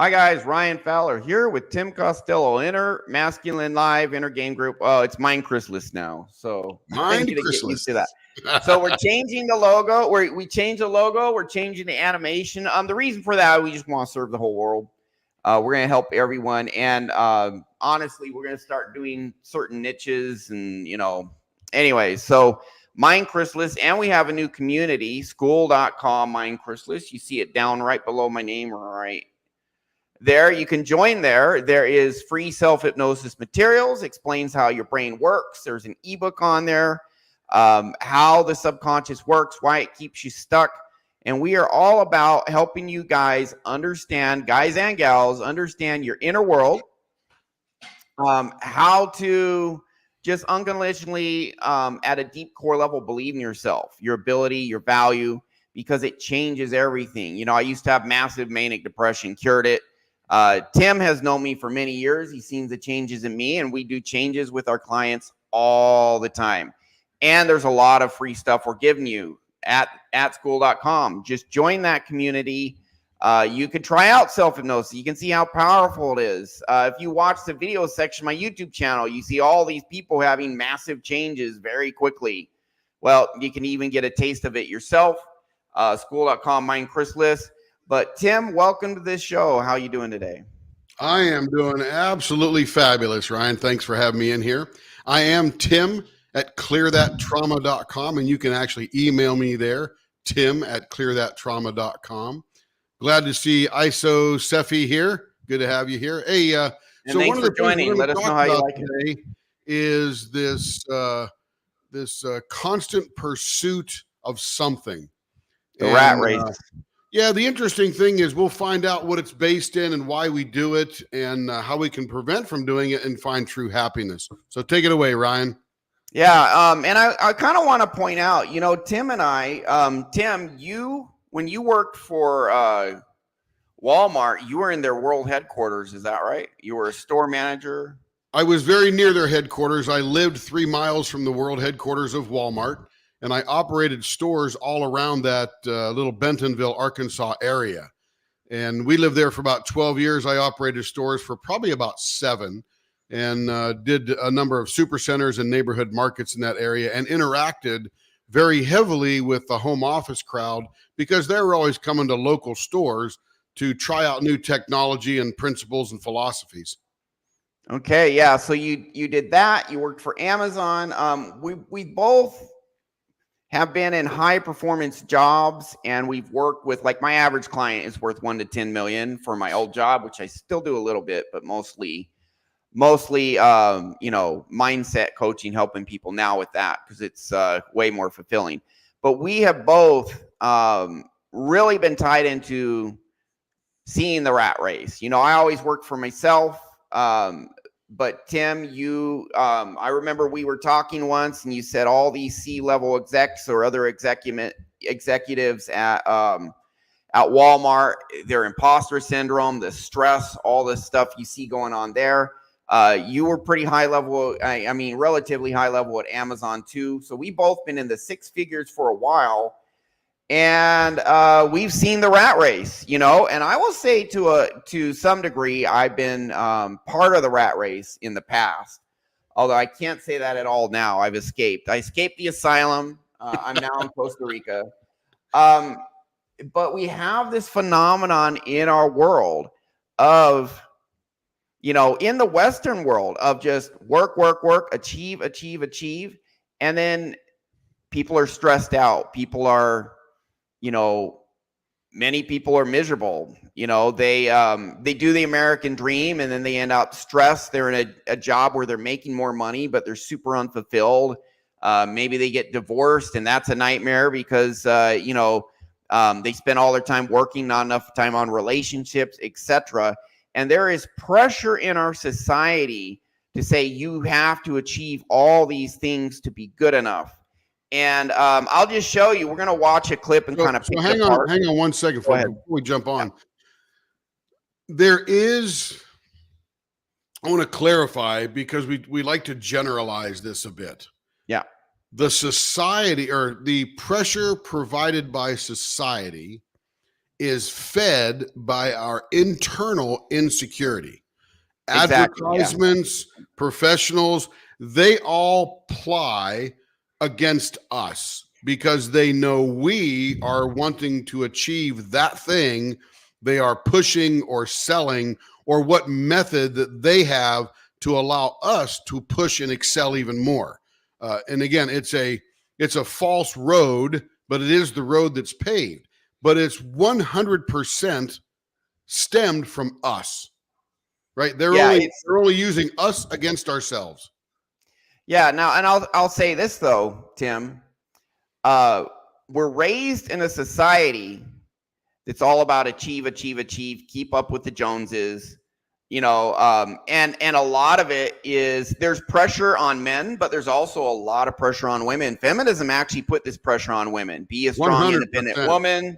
Hi guys, Ryan Fowler here with Tim Costello, Inner Masculine Live, Inner Game Group. Oh, it's MindChrysalis now, so I need to get used to that. So we're changing the logo. We changed the logo. We're changing the animation. The reason for that, we just want to serve the whole world. We're going to help everyone, and honestly, we're going to start doing certain niches, and anyway. So MindChrysalis, and we have a new community, school.com MindChrysalis. You see it down right below my name, right there. You can join there. There is free self-hypnosis materials, explains how your brain works. There's an ebook on there, how the subconscious works, why it keeps you stuck. And we are all about helping you guys understand, guys and gals, understand your inner world, how to just unconditionally, at a deep core level, believe in yourself, your ability, your value, because it changes everything. I used to have massive manic depression, cured it. Tim has known me for many years. He's seen the changes in me, and we do changes with our clients all the time. And there's a lot of free stuff we're giving you at school.com. Just join that community. You can try out self-hypnosis. You can see how powerful it is. If you watch the video section of my YouTube channel, you see all these people having massive changes very quickly. Well, you can even get a taste of it yourself. School.com, MindChrysalis. But Tim, welcome to this show. How are you doing today? I am doing absolutely fabulous, Ryan. Thanks for having me in here. I am Tim at clearthattrauma.com, and you can actually email me there, Tim at clearthattrauma.com. Glad to see ISO Sefi here. Good to have you here. Hey, so thanks for joining. Let us know how you like it. Is this constant pursuit of something? The rat race. Yeah, the interesting thing is we'll find out what it's based in and why we do it, and how we can prevent from doing it and find true happiness. So take it away, Ryan. Yeah, and I kind of want to point out, Tim and I, Tim, when you worked for Walmart, you were in their world headquarters. Is that right? You were a store manager. I was very near their headquarters. I lived 3 miles from the world headquarters of Walmart, and I operated stores all around that little Bentonville, Arkansas area. And we lived there for about 12 years. I operated stores for probably about 7, and did a number of super centers and neighborhood markets in that area, and interacted very heavily with the home office crowd because they were always coming to local stores to try out new technology and principles and philosophies. Okay, yeah. So you did that. You worked for Amazon. We both have been in high performance jobs, and we've worked with, like, my average client is worth 1 to 10 million for my old job, which I still do a little bit, but mostly mindset coaching, helping people now with that because it's way more fulfilling. But we have both really been tied into seeing the rat race. I always worked for myself. But Tim, I remember we were talking once, and you said all these C-level execs or other executives at Walmart, their imposter syndrome, the stress, all this stuff you see going on there. You were pretty high level. I mean, relatively high level at Amazon too. So we both been in the 6 figures for a while, and we've seen the rat race, and I will say to some degree, I've been part of the rat race in the past, although I can't say that at all now. I've escaped. I escaped the asylum. I'm now in Costa Rica. But we have this phenomenon in our world of, in the Western world, of just work, achieve. And then people are stressed out. People are, many people are miserable. They do the American dream, and then they end up stressed. They're in a job where they're making more money, but they're super unfulfilled. Maybe they get divorced, and that's a nightmare because, they spend all their time working, not enough time on relationships, etc. And there is pressure in our society to say you have to achieve all these things to be good enough. And I'll just show you. We're going to watch a clip and kind of pick it apart. Hang on 1 second before we jump on. I want to clarify, because we like to generalize this a bit. Yeah. The society, or the pressure provided by society, is fed by our internal insecurity. Exactly. Yeah. Advertisements, professionals, they all ply against us because they know we are wanting to achieve that thing they are pushing or selling, or what method that they have to allow us to push and excel even more. And again, it's a false road, but it is the road that's paved. But it's 100% stemmed from us. Right? They're Yeah. only using us against ourselves. Yeah. Now, and I'll say this though, Tim. We're raised in a society that's all about achieve, achieve, achieve, keep up with the Joneses, and a lot of it is there's pressure on men, but there's also a lot of pressure on women. Feminism actually put this pressure on women. Be a strong, 100%. independent woman.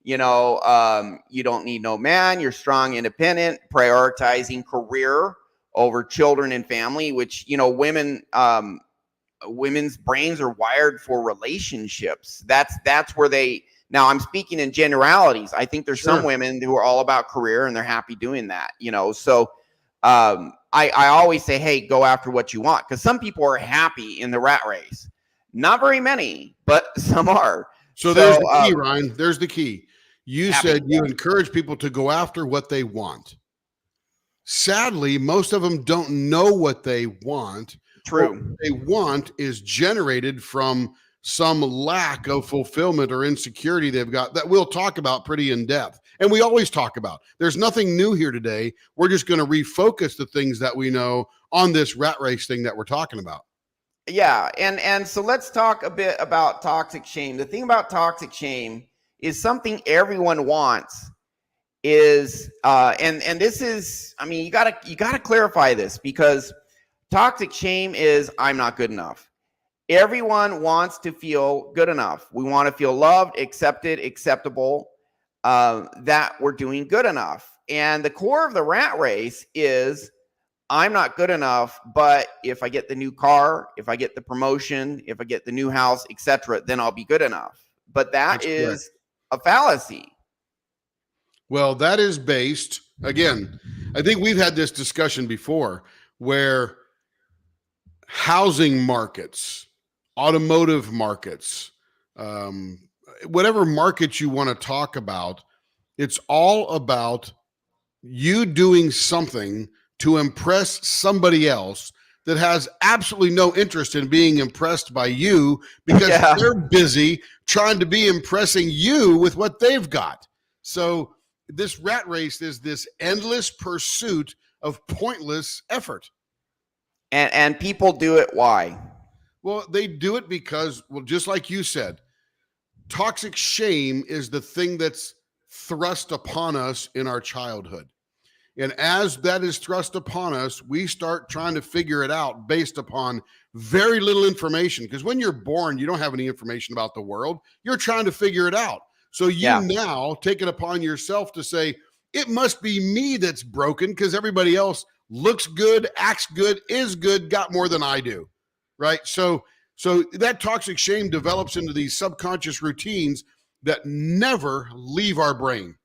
You don't need no man. You're strong, independent, prioritizing career over children and family, which, women's brains are wired for relationships. That's where now I'm speaking in generalities. I think there's some women who are all about career and they're happy doing that, so I always say, hey, go after what you want, because some people are happy in the rat race. Not very many, but some are. So there's the key, Ryan. There's the key. You said you encourage people to go after what they want. Sadly, most of them don't know what they want. True. What they want is generated from some lack of fulfillment or insecurity they've got that we'll talk about pretty in depth. And we always talk about. There's nothing new here today. We're just going to refocus the things that we know on this rat race thing that we're talking about. Yeah. And so let's talk a bit about toxic shame. The thing about toxic shame is something everyone wants is, and this is, you gotta clarify this, because toxic shame is, I'm not good enough. Everyone wants to feel good enough. We want to feel loved, accepted, acceptable, that we're doing good enough. And the core of the rat race is, I'm not good enough, but if I get the new car, if I get the promotion, if I get the new house, etc., then I'll be good enough. But that's correct. A fallacy. Well, that is based, again, I think we've had this discussion before, where housing markets, automotive markets, whatever market you want to talk about, it's all about you doing something to impress somebody else that has absolutely no interest in being impressed by you, because they're busy trying to be impressing you with what they've got. So this rat race is this endless pursuit of pointless effort. And people do it. Why? Well, they do it because, just like you said, toxic shame is the thing that's thrust upon us in our childhood. And as that is thrust upon us, we start trying to figure it out based upon very little information. Because when you're born, you don't have any information about the world. You're trying to figure it out. So you now take it upon yourself to say, it must be me that's broken because everybody else looks good, acts good, is good, got more than I do, right? So that toxic shame develops into these subconscious routines that never leave our brain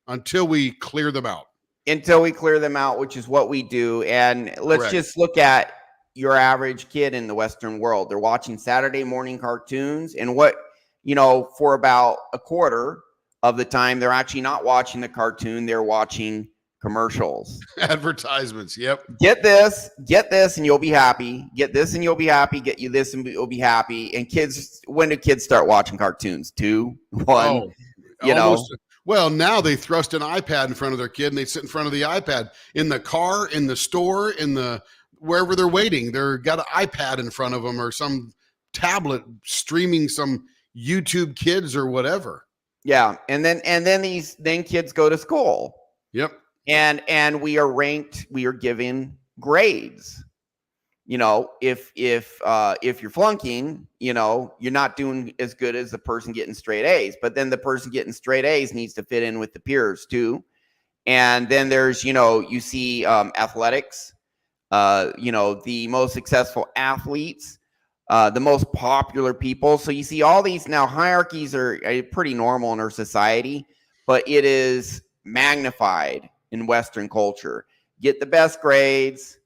until we clear them out. Which is what we do. And let's just look at your average kid in the Western world. They're watching Saturday morning cartoons, and for about a quarter of the time, they're actually not watching the cartoon. They're watching commercials. Advertisements. Yep. Get this, and you'll be happy. Get this and you'll be happy. Get you this and you'll be happy. And kids, when do kids start watching cartoons? 2, 1, Well, now they thrust an iPad in front of their kid and they sit in front of the iPad in the car, in the store, wherever they're waiting. They're got an iPad in front of them or some tablet streaming some YouTube Kids or whatever. Yeah. And then kids go to school. Yep. And we are ranked, we are given grades. If you're flunking, you're not doing as good as the person getting straight A's, but then the person getting straight A's needs to fit in with the peers too. And then there's, you see athletics, the most successful athletes, the most popular people. So you see all these now hierarchies are pretty normal in our society, but it is magnified in Western culture. Get the best grades,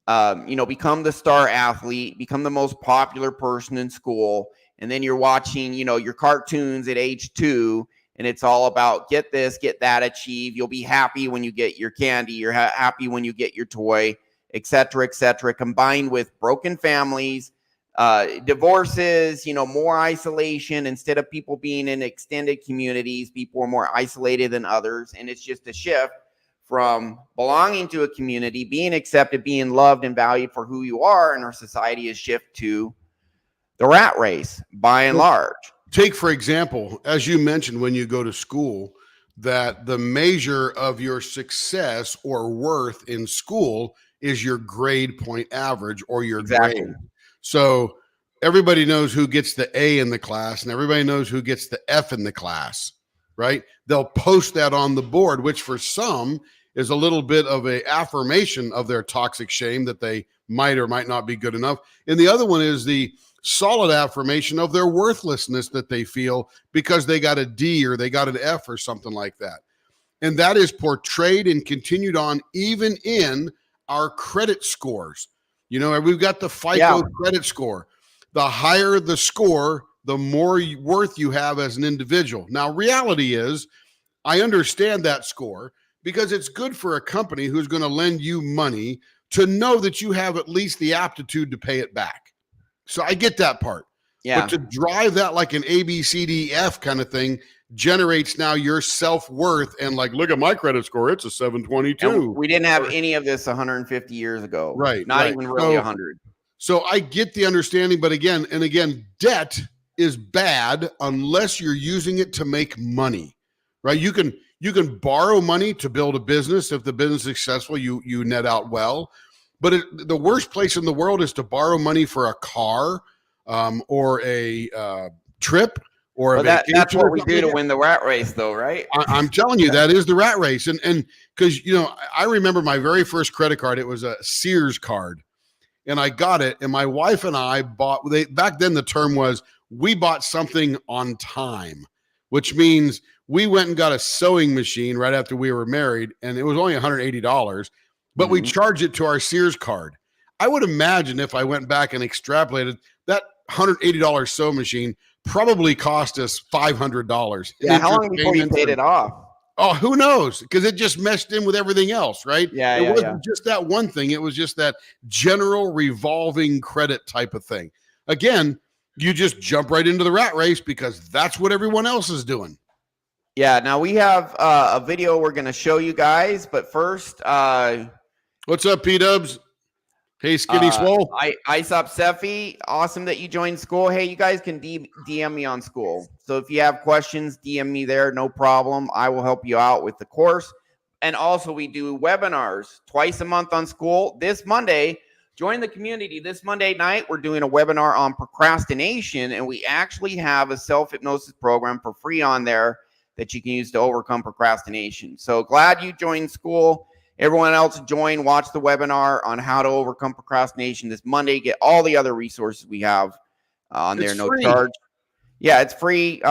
become the star athlete, become the most popular person in school. And then you're watching, your cartoons at age 2, and it's all about get this, get that, achieve. You'll be happy when you get your candy. You're happy when you get your toy, et cetera, combined with broken families, divorces, more isolation. Instead of people being in extended communities, people are more isolated than others. And it's just a shift from belonging to a community, being accepted, being loved and valued for who you are. And our society is shift to the rat race by and large. Take, for example, as you mentioned, when you go to school, that the measure of your success or worth in school is your grade point average or your grade. So everybody knows who gets the A in the class and everybody knows who gets the F in the class, right? They'll post that on the board, which for some is a little bit of a affirmation of their toxic shame that they might or might not be good enough. And the other one is the solid affirmation of their worthlessness that they feel because they got a D or they got an F or something like that. And that is portrayed and continued on even in our credit scores. We've got the FICO credit score. The higher the score, the more worth you have as an individual. Now, reality is, I understand that score because it's good for a company who's going to lend you money to know that you have at least the aptitude to pay it back. So I get that part. Yeah. But to drive that like an A, B, C, D, F kind of thing generates now your self-worth and like, look at my credit score. It's a 722. And we didn't have any of this 150 years ago. Right. Not even really 100. So I get the understanding, but again, debt is bad unless you're using it to make money, right? You can borrow money to build a business. If the business is successful, you net out well. But the worst place in the world is to borrow money for a car or a trip or a vacation. That's what we do to win the rat race, though, right? I'm telling you, that is the rat race. And because, I remember my very first credit card, it was a Sears card. And I got it. And my wife and I back then the term was, we bought something on time, which means we went and got a sewing machine right after we were married. And it was only $180. But we charged it to our Sears card. I would imagine if I went back and extrapolated, that $180 sewing machine probably cost us $500. Yeah, how long before you paid it off? Oh, who knows? Because it just meshed in with everything else, right? Yeah, it wasn't just that one thing. It was just that general revolving credit type of thing. Again, you just jump right into the rat race because that's what everyone else is doing. Yeah, now we have a video we're going to show you guys, but first... What's up, P-Dubs? Hey, Skinny Swole. Isop Sefi, awesome that you joined school. Hey, you guys can DM me on school. So if you have questions, DM me there, no problem. I will help you out with the course. And also we do webinars twice a month on school. This Monday, join the community. This Monday night, we're doing a webinar on procrastination, and we actually have a self-hypnosis program for free on there that you can use to overcome procrastination. So glad you joined school. Everyone else join, watch the webinar on how to overcome procrastination this Monday. Get all the other resources we have on there, no charge. Yeah, it's free.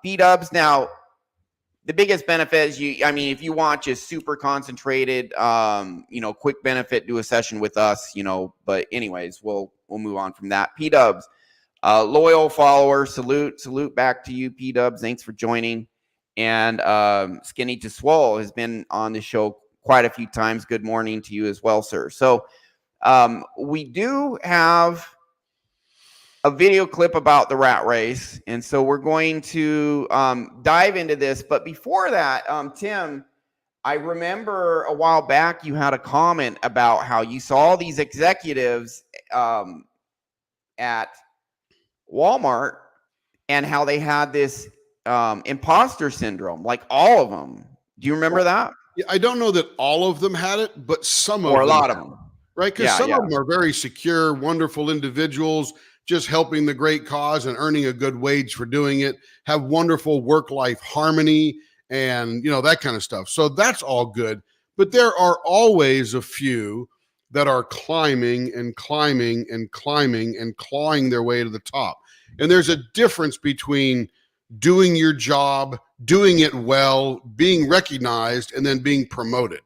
B-Dubs. Now, the biggest benefit is if you want just super concentrated, quick benefit, do a session with us, but anyways, we'll move on from that. P-Dubs, loyal follower, salute back to you, P-Dubs. Thanks for joining. And Skinny to Swole has been on the show quite a few times. Good morning to you as well, sir. So we do have a video clip about the rat race. And so we're going to dive into this. But before that, Tim, I remember a while back you had a comment about how you saw these executives at Walmart and how they had this imposter syndrome, like all of them. Do you remember that? Yeah, I don't know that all of them had it, but some of them. Or a lot of them. Right? Because some of them are very secure, wonderful individuals, just helping the great cause and earning a good wage for doing it, have wonderful work-life harmony and, that kind of stuff. So that's all good. But there are always a few that are climbing and climbing and climbing and clawing their way to the top. And there's a difference between doing your job, doing it well, being recognized, and then being promoted.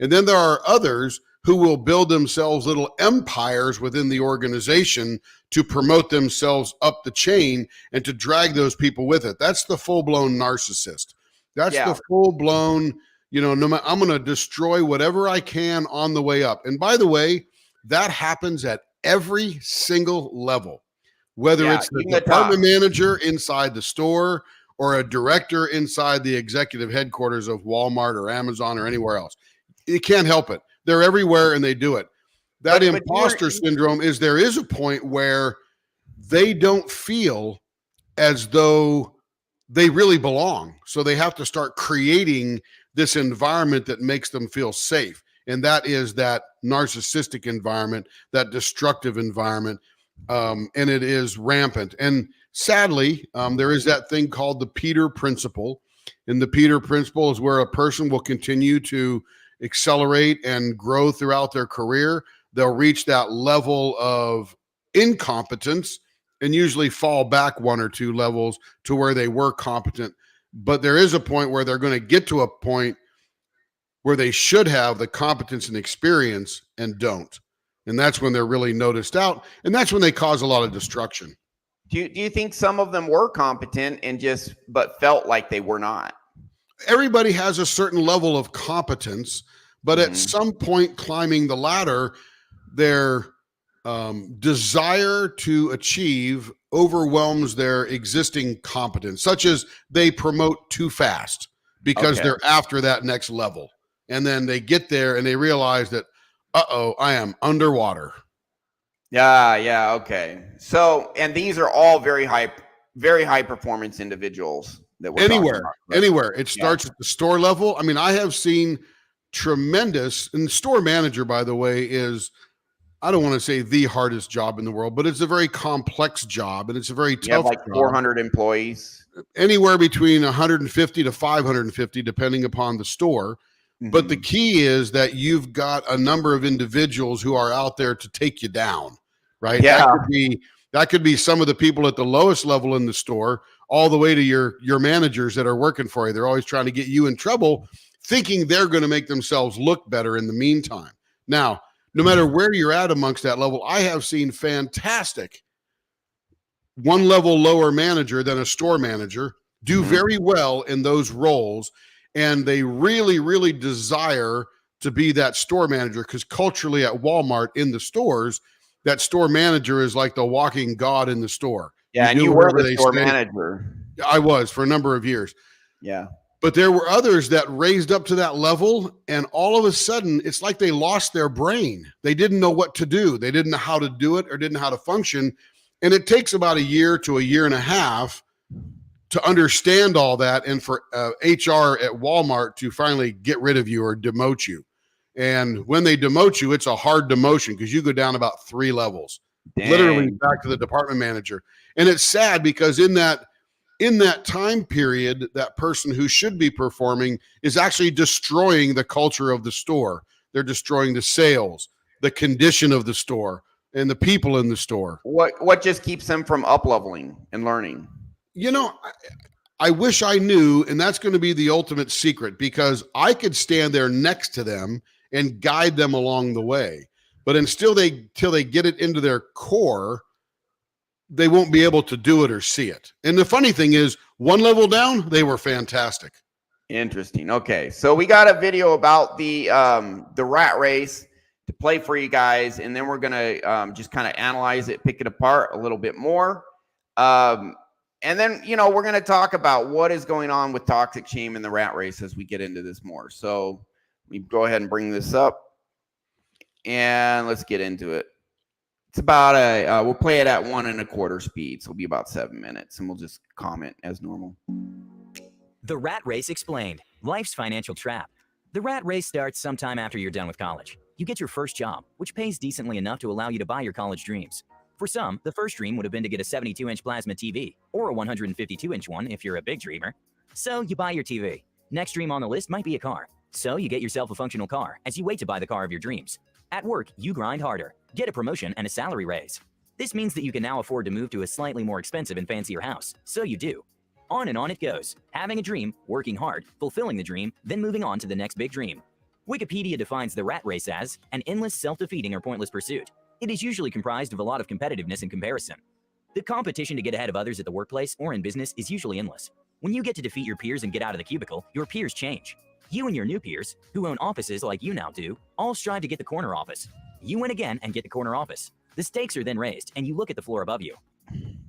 And then there are others who will build themselves little empires within the organization to promote themselves up the chain and to drag those people with it. That's the full-blown narcissist. That's the full-blown, no matter, I'm going to destroy whatever I can on the way up. And by the way, that happens at every single level, whether it's the department manager inside the store or a director inside the executive headquarters of Walmart or Amazon or anywhere else. You can't help it. They're everywhere and they do it. That imposter syndrome is there is a point where they don't feel as though they really belong. So they have to start creating this environment that makes them feel safe. And that is that narcissistic environment, that destructive environment. And it is rampant. And sadly, there is that thing called the Peter Principle. And the Peter Principle is where a person will continue to accelerate and grow throughout their career. They'll reach that level of incompetence and usually fall back one or two levels to where they were competent. But there is a point where they're going to get to a point where they should have the competence and experience and don't. And that's when they're really noticed out. And that's when they cause a lot of destruction. Do you think some of them were competent and but felt like they were not? Everybody has a certain level of competence, but at some point climbing the ladder, their desire to achieve overwhelms their existing competence, such as they promote too fast because they're after that next level. And then they get there and they realize that, I am underwater. Yeah. Okay. So, and these are all very high performance individuals. Anywhere. It starts at the store level. I mean, I have seen tremendous, and the store manager, by the way, is, I don't want to say the hardest job in the world, but it's a very complex job and it's a very tough job. 400 employees. Anywhere between 150 to 550, depending upon the store. But the key is that you've got a number of individuals who are out there to take you down, right? Yeah. That could be some of the people at the lowest level in the store, all the way to your managers that are working for you. They're always trying to get you in trouble, thinking they're going to make themselves look better in the meantime. Now, no matter where you're at amongst that level, I have seen fantastic one level lower manager than a store manager do very well in those roles. And they really, really desire to be that store manager, because culturally at Walmart in the stores, that store manager is like the walking God in the store. Yeah, and you were the store manager. I was for a number of years. Yeah. But there were others that raised up to that level, and all of a sudden, it's like they lost their brain. They didn't know what to do. They didn't know how to do it or didn't know how to function. And it takes about a year to a year and a half to understand all that, and for HR at Walmart to finally get rid of you or demote you. And when they demote you, it's a hard demotion because you go down about 3 levels. Dang. Literally back to the department manager. And it's sad because in that time period, that person who should be performing is actually destroying the culture of the store. They're destroying the sales, the condition of the store, and the people in the store. What just keeps them from up-leveling and learning? I wish I knew, and that's going to be the ultimate secret, because I could stand there next to them and guide them along the way. But until they get it into their core, they won't be able to do it or see it. And the funny thing is, one level down, they were fantastic. Interesting. Okay, so we got a video about the rat race to play for you guys, and then we're gonna just kind of analyze it, pick it apart a little bit more. And then, we're going to talk about what is going on with toxic shame in the rat race as we get into this more. So we go ahead and bring this up and let's get into it. It's about we'll play it at 1 1/4 speed. So it'll be about 7 minutes and we'll just comment as normal. The Rat Race Explained, Life's Financial Trap. The rat race starts sometime after you're done with college. You get your first job, which pays decently enough to allow you to buy your college dreams. For some, the first dream would have been to get a 72-inch plasma TV, or a 152-inch one if you're a big dreamer. So you buy your TV. Next dream on the list might be a car. So you get yourself a functional car as you wait to buy the car of your dreams. At work, you grind harder, get a promotion and a salary raise. This means that you can now afford to move to a slightly more expensive and fancier house. So you do. On and on it goes. Having a dream, working hard, fulfilling the dream, then moving on to the next big dream. Wikipedia defines the rat race as an endless, self-defeating, or pointless pursuit. It is usually comprised of a lot of competitiveness and comparison. The competition to get ahead of others at the workplace or in business is usually endless. When you get to defeat your peers and get out of the cubicle, your peers change. You and your new peers, who own offices like you now do, all strive to get the corner office. You win again and get the corner office. The stakes are then raised, and you look at the floor above you.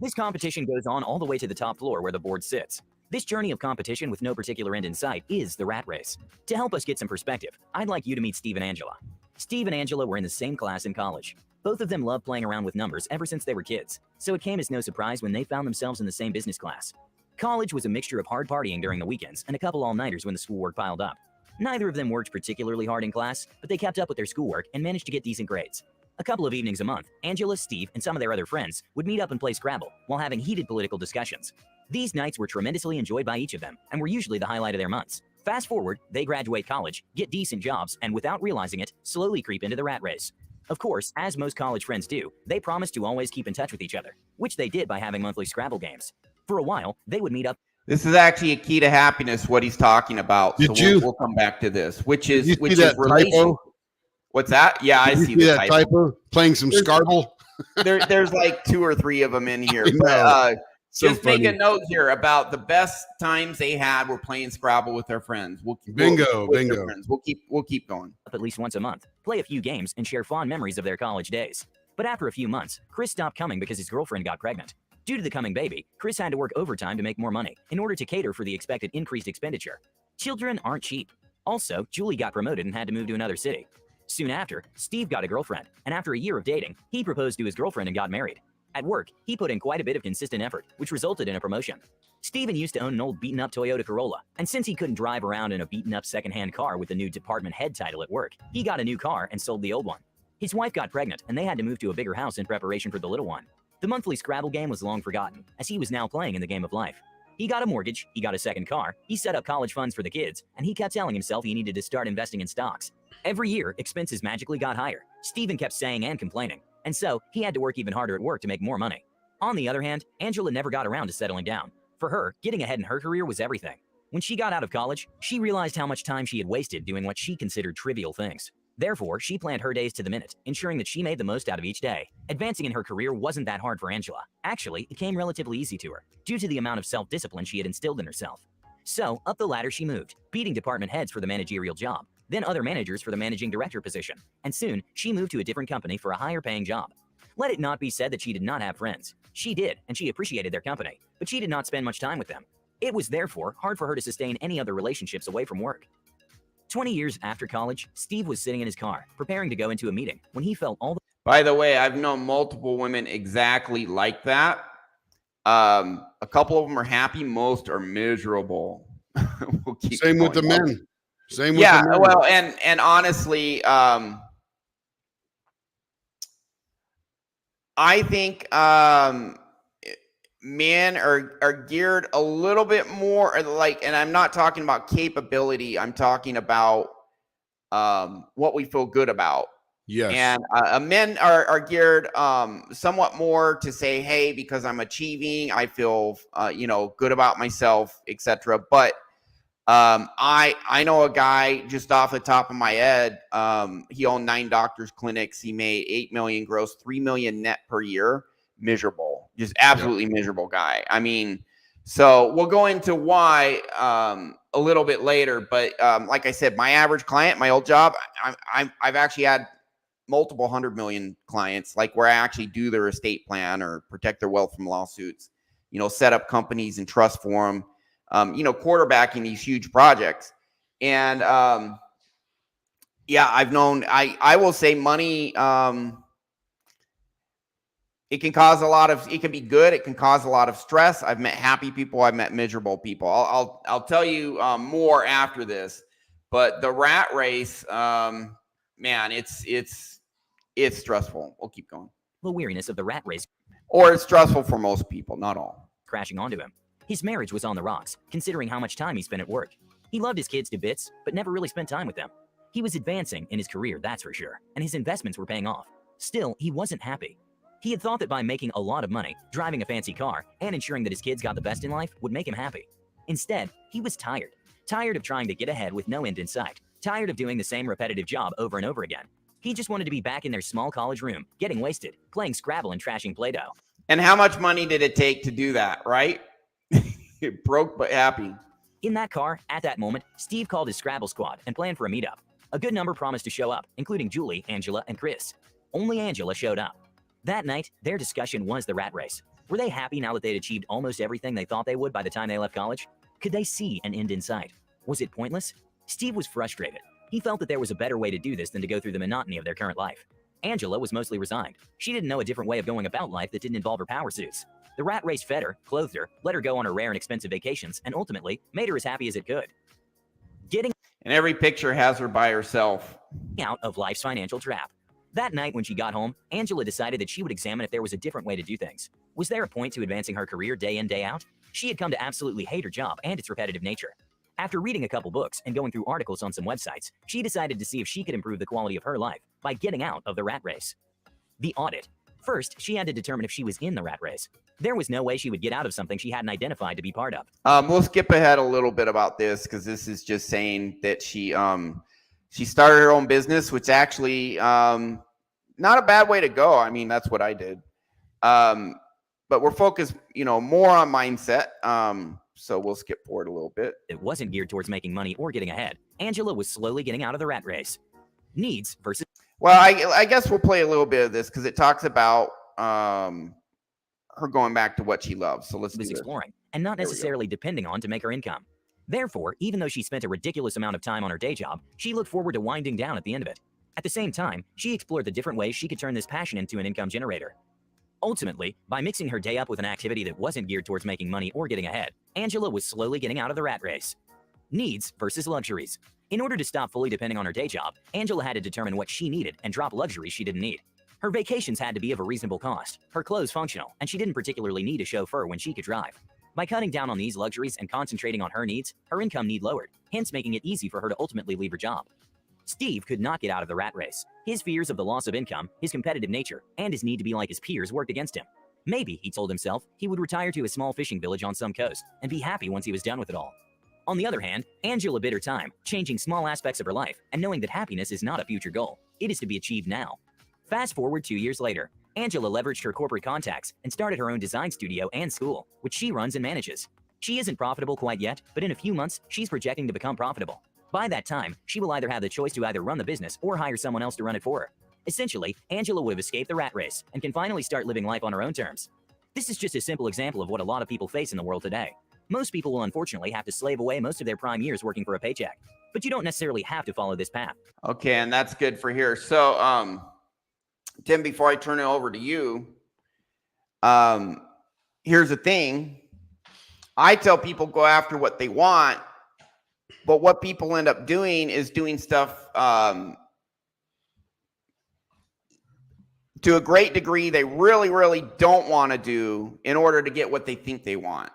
This competition goes on all the way to the top floor where the board sits. This journey of competition with no particular end in sight is the rat race. To help us get some perspective, I'd like you to meet Steve and Angela. Steve and Angela were in the same class in college. Both of them loved playing around with numbers ever since they were kids, so it came as no surprise when they found themselves in the same business class. College was a mixture of hard partying during the weekends and a couple all-nighters when the schoolwork piled up. Neither of them worked particularly hard in class, but they kept up with their schoolwork and managed to get decent grades. A couple of evenings a month, Angela, Steve, and some of their other friends would meet up and play Scrabble while having heated political discussions. These nights were tremendously enjoyed by each of them and were usually the highlight of their months. Fast forward, they graduate college, get decent jobs, and without realizing it, slowly creep into the rat race. Of course, as most college friends do, they promised to always keep in touch with each other, which they did by having monthly Scrabble games. For a while, they would meet up. This is actually a key to happiness, what he's talking about. We'll come back to this, which is relation. What's that? Yeah, I see the typo. Playing some Scrabble. There's like 2 or 3 of them in here. Just make a note here about the best times they had were playing Scrabble with their friends. Bingo. We'll keep going. At least once a month, play a few games, and share fond memories of their college days. But after a few months, Chris stopped coming because his girlfriend got pregnant. Due to the coming baby, Chris had to work overtime to make more money in order to cater for the expected increased expenditure. Children aren't cheap. Also, Julie got promoted and had to move to another city. Soon after, Steve got a girlfriend, and after a year of dating, he proposed to his girlfriend and got married. At work, he put in quite a bit of consistent effort, which resulted in a promotion. Steven used to own an old beaten-up Toyota Corolla, and since he couldn't drive around in a beaten-up second-hand car with the new department head title at work, he got a new car and sold the old one. His wife got pregnant, and they had to move to a bigger house in preparation for the little one. The monthly Scrabble game was long forgotten, as he was now playing in the game of life. He got a mortgage, he got a second car, he set up college funds for the kids, and he kept telling himself he needed to start investing in stocks. Every year, expenses magically got higher. Steven kept saying and complaining, and so he had to work even harder at work to make more money. On the other hand, Angela never got around to settling down. For her, getting ahead in her career was everything. When she got out of college, she realized how much time she had wasted doing what she considered trivial things. Therefore, she planned her days to the minute, ensuring that she made the most out of each day. Advancing in her career wasn't that hard for Angela. Actually, it came relatively easy to her, due to the amount of self-discipline she had instilled in herself. So, up the ladder she moved, beating department heads for the managerial job, then other managers for the managing director position, and soon, she moved to a different company for a higher-paying job. Let it not be said that she did not have friends. She did, and she appreciated their company, but she did not spend much time with them. It was therefore hard for her to sustain any other relationships away from work. 20 years after college, Steve was sitting in his car, preparing to go into a meeting, when he felt all the— By the way, I've known multiple women exactly like that. A couple of them are happy, most are miserable. We'll keep Same going. with the men. Same with Yeah, the men. well, and honestly, I think men are geared a little bit more like, and I'm not talking about capability, I'm talking about what we feel good about. Yes. And men are geared somewhat more to say, hey, because I'm achieving, I feel good about myself, etc. But I know a guy just off the top of my head. He owned 9 doctors' clinics. He made $8 million gross, $3 million net per year. Miserable, just absolutely miserable guy. I mean, so we'll go into why a little bit later. But like I said, my average client, my old job, I've actually had multiple 100 million clients, like where I actually do their estate plan or protect their wealth from lawsuits. Set up companies and trust for them. Quarterbacking these huge projects. And I've known, I will say money, it can cause it can be good. It can cause a lot of stress. I've met happy people. I've met miserable people. I'll tell you more after this, but the rat race, man, it's stressful. We'll keep going. The weariness of the rat race, or it's stressful for most people, not all. Crashing onto him. His marriage was on the rocks, considering how much time he spent at work. He loved his kids to bits, but never really spent time with them. He was advancing in his career, that's for sure, and his investments were paying off. Still, he wasn't happy. He had thought that by making a lot of money, driving a fancy car, and ensuring that his kids got the best in life would make him happy. Instead, he was tired. Tired of trying to get ahead with no end in sight. Tired of doing the same repetitive job over and over again. He just wanted to be back in their small college room, getting wasted, playing Scrabble and trashing Play-Doh. And how much money did it take to do that, right? Broke but happy. In that car, at that moment, Steve called his Scrabble squad and planned for a meetup. A good number promised to show up, including Julie, Angela, and Chris. Only Angela showed up. That night, their discussion was the rat race. Were they happy now that they'd achieved almost everything they thought they would by the time they left college? Could they see an end in sight? Was it pointless? Steve was frustrated. He felt that there was a better way to do this than to go through the monotony of their current life. Angela was mostly resigned. She didn't know a different way of going about life that didn't involve her power suits. The rat race fed her, clothed her, let her go on her rare and expensive vacations, and ultimately made her as happy as it could. Getting And every picture has her by herself. out of life's financial trap. That night when she got home, Angela decided that she would examine if there was a different way to do things. Was there a point to advancing her career day in, day out? She had come to absolutely hate her job and its repetitive nature. After reading a couple books and going through articles on some websites, she decided to see if she could improve the quality of her life by getting out of the rat race. The audit. First, she had to determine if she was in the rat race. There was no way she would get out of something she hadn't identified to be part of. We'll skip ahead a little bit about this because this is just saying that she started her own business, which actually not a bad way to go. I mean, that's what I did. But we're focused, more on mindset. So we'll skip forward a little bit. It wasn't geared towards making money or getting ahead. Angela was slowly getting out of the rat race. Needs versus... Well, I guess we'll play a little bit of this because it talks about her going back to what she loves. So let's do this. Exploring and not necessarily depending on to make her income. Therefore, even though she spent a ridiculous amount of time on her day job, she looked forward to winding down at the end of it. At the same time, she explored the different ways she could turn this passion into an income generator. Ultimately, by mixing her day up with an activity that wasn't geared towards making money or getting ahead, Angela was slowly getting out of the rat race. Needs versus luxuries. In order to stop fully depending on her day job, Angela had to determine what she needed and drop luxuries she didn't need. Her vacations had to be of a reasonable cost, her clothes functional, and she didn't particularly need a chauffeur when she could drive. By cutting down on these luxuries and concentrating on her needs, her income need lowered, hence making it easy for her to ultimately leave her job. Steve could not get out of the rat race. His fears of the loss of income, his competitive nature, and his need to be like his peers worked against him. Maybe, he told himself, he would retire to a small fishing village on some coast and be happy once he was done with it all. On the other hand, Angela bid her time, changing small aspects of her life and knowing that happiness is not a future goal. It is to be achieved now. Fast forward 2 years later, Angela leveraged her corporate contacts and started her own design studio and school, which she runs and manages. She isn't profitable quite yet, but in a few months, she's projecting to become profitable. By that time, she will either have the choice to either run the business or hire someone else to run it for her. Essentially, Angela would have escaped the rat race and can finally start living life on her own terms. This is just a simple example of what a lot of people face in the world today. Most people will unfortunately have to slave away most of their prime years working for a paycheck, but you don't necessarily have to follow this path. Okay, and that's good for here. So, Tim, before I turn it over to you, here's the thing. I tell people go after what they want, but what people end up doing is doing stuff to a great degree they really, really don't want to do in order to get what they think they want,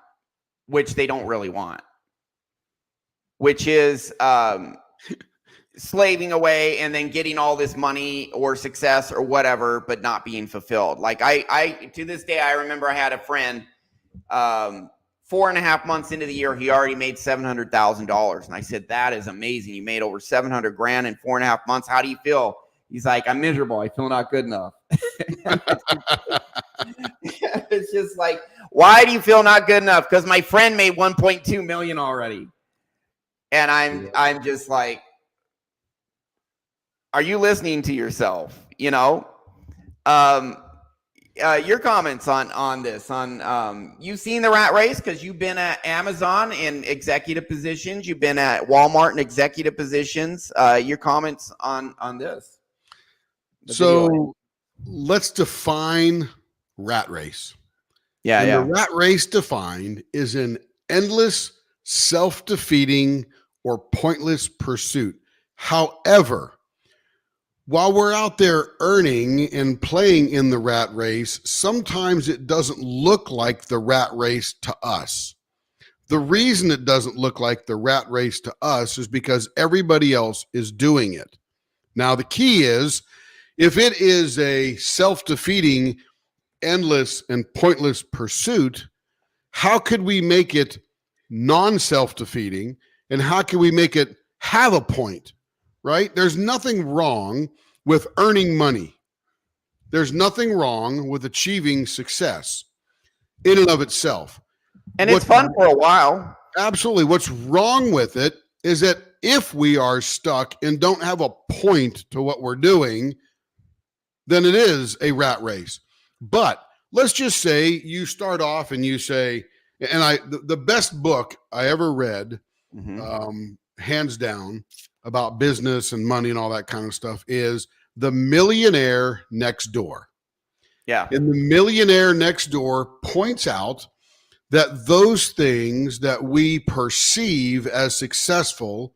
which they don't really want, which is slaving away and then getting all this money or success or whatever, but not being fulfilled. Like I to this day, I remember I had a friend, 4.5 months into the year, he already made $700,000. And I said, that is amazing. You made over 700 grand in 4.5 months. How do you feel? He's like, I'm miserable. I feel not good enough. It's just like, why do you feel not good enough? Because my friend made 1.2 million already. And I'm just like, are you listening to yourself? Your comments on this, you've seen the rat race because you've been at Amazon in executive positions. You've been at Walmart in executive positions. Your comments on this. So let's define rat race. Yeah. The rat race defined is an endless, self-defeating, or pointless pursuit. However, while we're out there earning and playing in the rat race, sometimes it doesn't look like the rat race to us. The reason it doesn't look like the rat race to us is because everybody else is doing it. Now, the key is, if it is a self-defeating, endless and pointless pursuit, how could we make it non-self-defeating, and how can we make it have a point, right? There's nothing wrong with earning money. There's nothing wrong with achieving success in and of itself. And it's fun for a while. Absolutely. What's wrong with it is that if we are stuck and don't have a point to what we're doing, then it is a rat race. But let's just say you start off and you say, and the best book I ever read, hands down, about business and money and all that kind of stuff is The Millionaire Next Door. Yeah. And The Millionaire Next Door points out that those things that we perceive as successful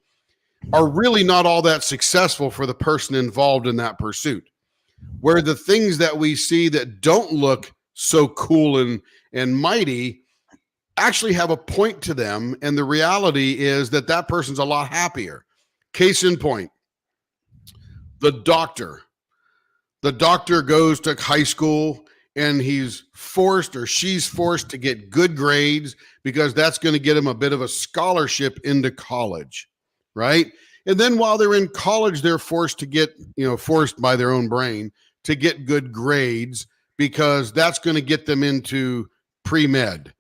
are really not all that successful for the person involved in that pursuit. Where the things that we see that don't look so cool and mighty actually have a point to them. And the reality is that that person's a lot happier. Case in point, the doctor. The doctor goes to high school and he's forced or she's forced to get good grades because that's going to get him a bit of a scholarship into college, right? And then while they're in college, they're forced to get, forced by their own brain to get good grades because that's going to get them into pre-med.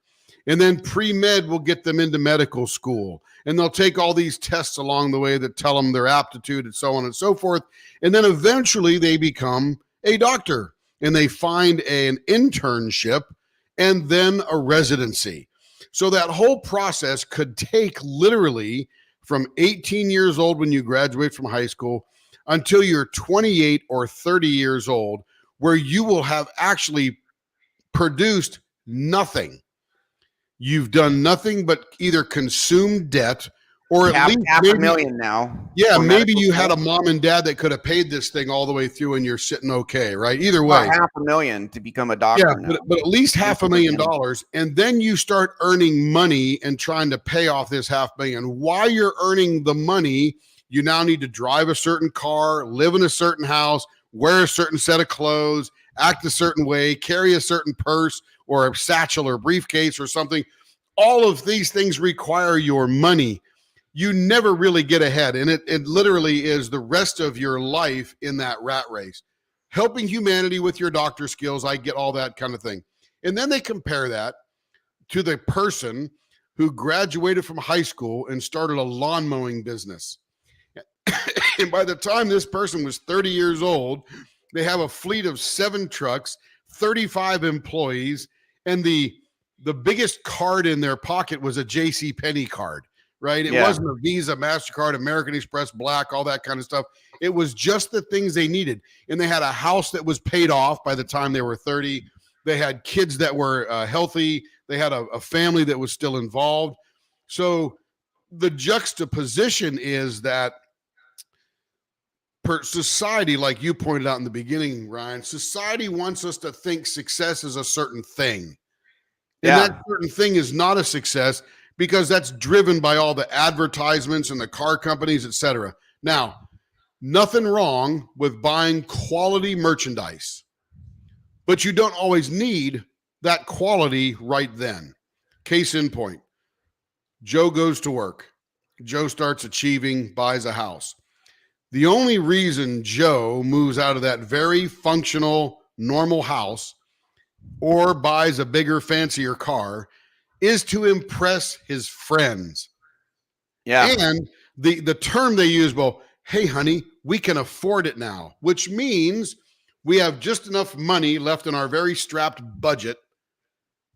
And then pre-med will get them into medical school. And they'll take all these tests along the way that tell them their aptitude and so on and so forth. And then eventually they become a doctor and they find an internship and then a residency. So that whole process could take literally from 18 years old when you graduate from high school until you're 28 or 30 years old, where you will have actually produced nothing. You've done nothing but either consume debt or at least half $500,000 now. Yeah, maybe you had a mom and dad that could have paid this thing all the way through and you're sitting okay, right? Either way. About $500,000 to become a doctor. Yeah, but at least $500,000. And then you start earning money and trying to pay off this $500,000. While you're earning the money, you now need to drive a certain car, live in a certain house, wear a certain set of clothes, act a certain way, carry a certain purse or a satchel or briefcase or something. All of these things require your money. You never really get ahead. And it literally is the rest of your life in that rat race. Helping humanity with your doctor skills, I get all that kind of thing. And then they compare that to the person who graduated from high school and started a lawn mowing business. And by the time this person was 30 years old, they have a fleet of 7 trucks, 35 employees, and the biggest card in their pocket was a JCPenney card, right? It wasn't a Visa, MasterCard, American Express, Black, all that kind of stuff. It was just the things they needed. And they had a house that was paid off by the time they were 30. They had kids that were healthy. They had a family that was still involved. So the juxtaposition is that society, like you pointed out in the beginning, Ryan, society wants us to think success is a certain thing. And that certain thing is not a success because that's driven by all the advertisements and the car companies, et cetera. Now, nothing wrong with buying quality merchandise, but you don't always need that quality right then. Case in point, Joe goes to work. Joe starts achieving, buys a house. The only reason Joe moves out of that very functional, normal house or buys a bigger, fancier car is to impress his friends. Yeah. And the term they use, well, hey, honey, we can afford it now, which means we have just enough money left in our very strapped budget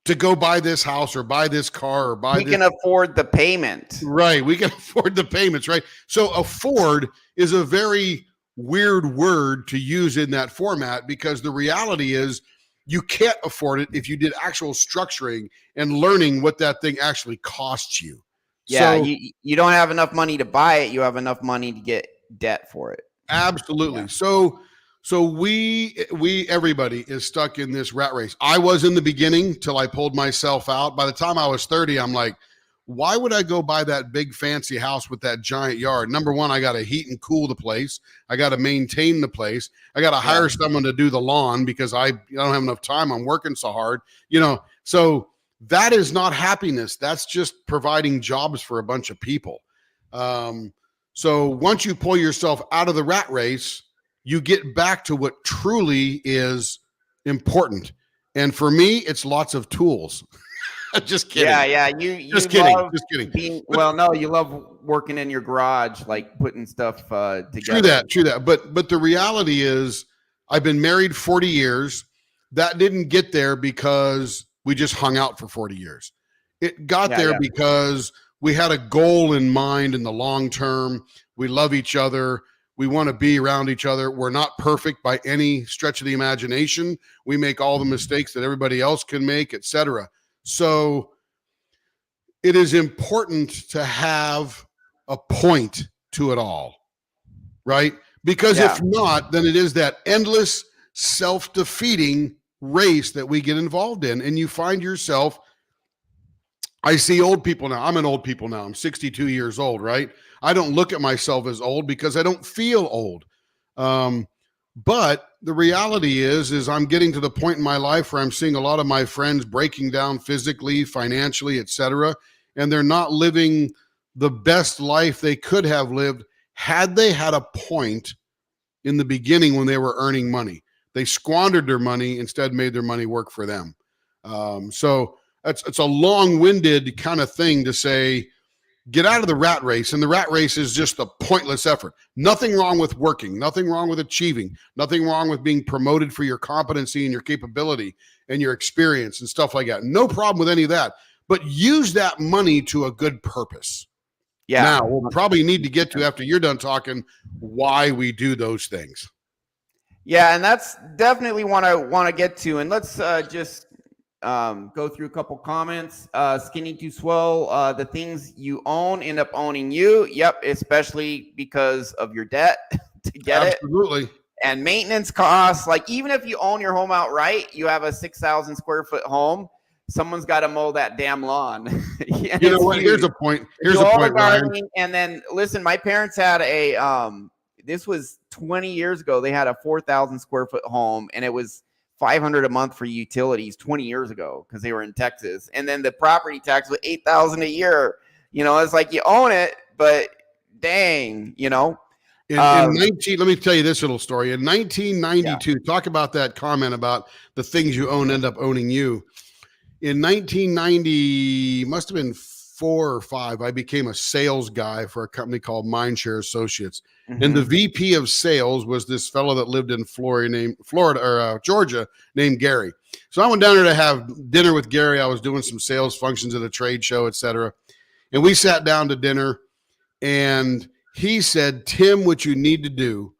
to go buy this house or buy this car or buy we can afford the payment. Right. We can afford the payments, right? So afford is a very weird word to use in that format because the reality is you can't afford it if you did actual structuring and learning what that thing actually costs you. Yeah, so, you don't have enough money to buy it. You have enough money to get debt for it. Absolutely. Yeah. So we everybody is stuck in this rat race. I was in the beginning till I pulled myself out. By the time I was 30, I'm like, Why would I go buy that big fancy house with that giant yard? Number one, I got to heat and cool the place. I got to maintain the place. I got to hire someone to do the lawn because I don't have enough time. I'm working so hard, so that is not happiness. That's just providing jobs for a bunch of people. So once you pull yourself out of the rat race, you get back to what truly is important. And for me, it's lots of tools. Just kidding. Yeah. You just kidding. love Just kidding. You love working in your garage, like putting stuff True together. that. But the reality is, I've been married 40 years. That didn't get there because we just hung out for 40 years. It got there because we had a goal in mind in the long term. We love each other. We want to be around each other. We're not perfect by any stretch of the imagination. We make all the mistakes that everybody else can make, etc. So it is important to have a point to it all, right? Because if not, then it is that endless self-defeating race that we get involved in. And you find yourself, I see old people now. I'm an old people now. I'm 62 years old, right? I don't look at myself as old because I don't feel old. But the reality is I'm getting to the point in my life where I'm seeing a lot of my friends breaking down physically, financially, etc., and they're not living the best life they could have lived had they had a point in the beginning when they were earning money. They squandered their money, instead made their money work for them. So it's a long-winded kind of thing to say, get out of the rat race. And the rat race is just a pointless effort. Nothing wrong with working, nothing wrong with achieving, nothing wrong with being promoted for your competency and your capability and your experience and stuff like that. No problem with any of that, but use that money to a good purpose. Yeah. Now we'll probably need to get to, after you're done talking, why we do those things. Yeah. And that's definitely what I want to get to. And let's just go through a couple comments. Skinny to swell, the things you own end up owning you. Yep, especially because of your debt to get it. Absolutely. And maintenance costs, like even if you own your home outright, you have a 6,000 square foot home, someone's got to mow that damn lawn. You know what? Here's a point. Ryan. And then listen, my parents had this was 20 years ago. They had a 4,000 square foot home, and it was $500 a month for utilities 20 years ago because they were in Texas. And then the property tax was $8,000 a year. It's like you own it, but dang, In 19, let me tell you this little story. In 1992, talk about that comment about the things you own end up owning you. In 1990, must have been 4 or 5, I became a sales guy for a company called MindChrysalis Associates. Mm-hmm. And the VP of sales was this fellow that lived in Georgia named Gary. So I went down there to have dinner with Gary. I was doing some sales functions at a trade show, etc. And we sat down to dinner, and he said, Tim, what you need to do,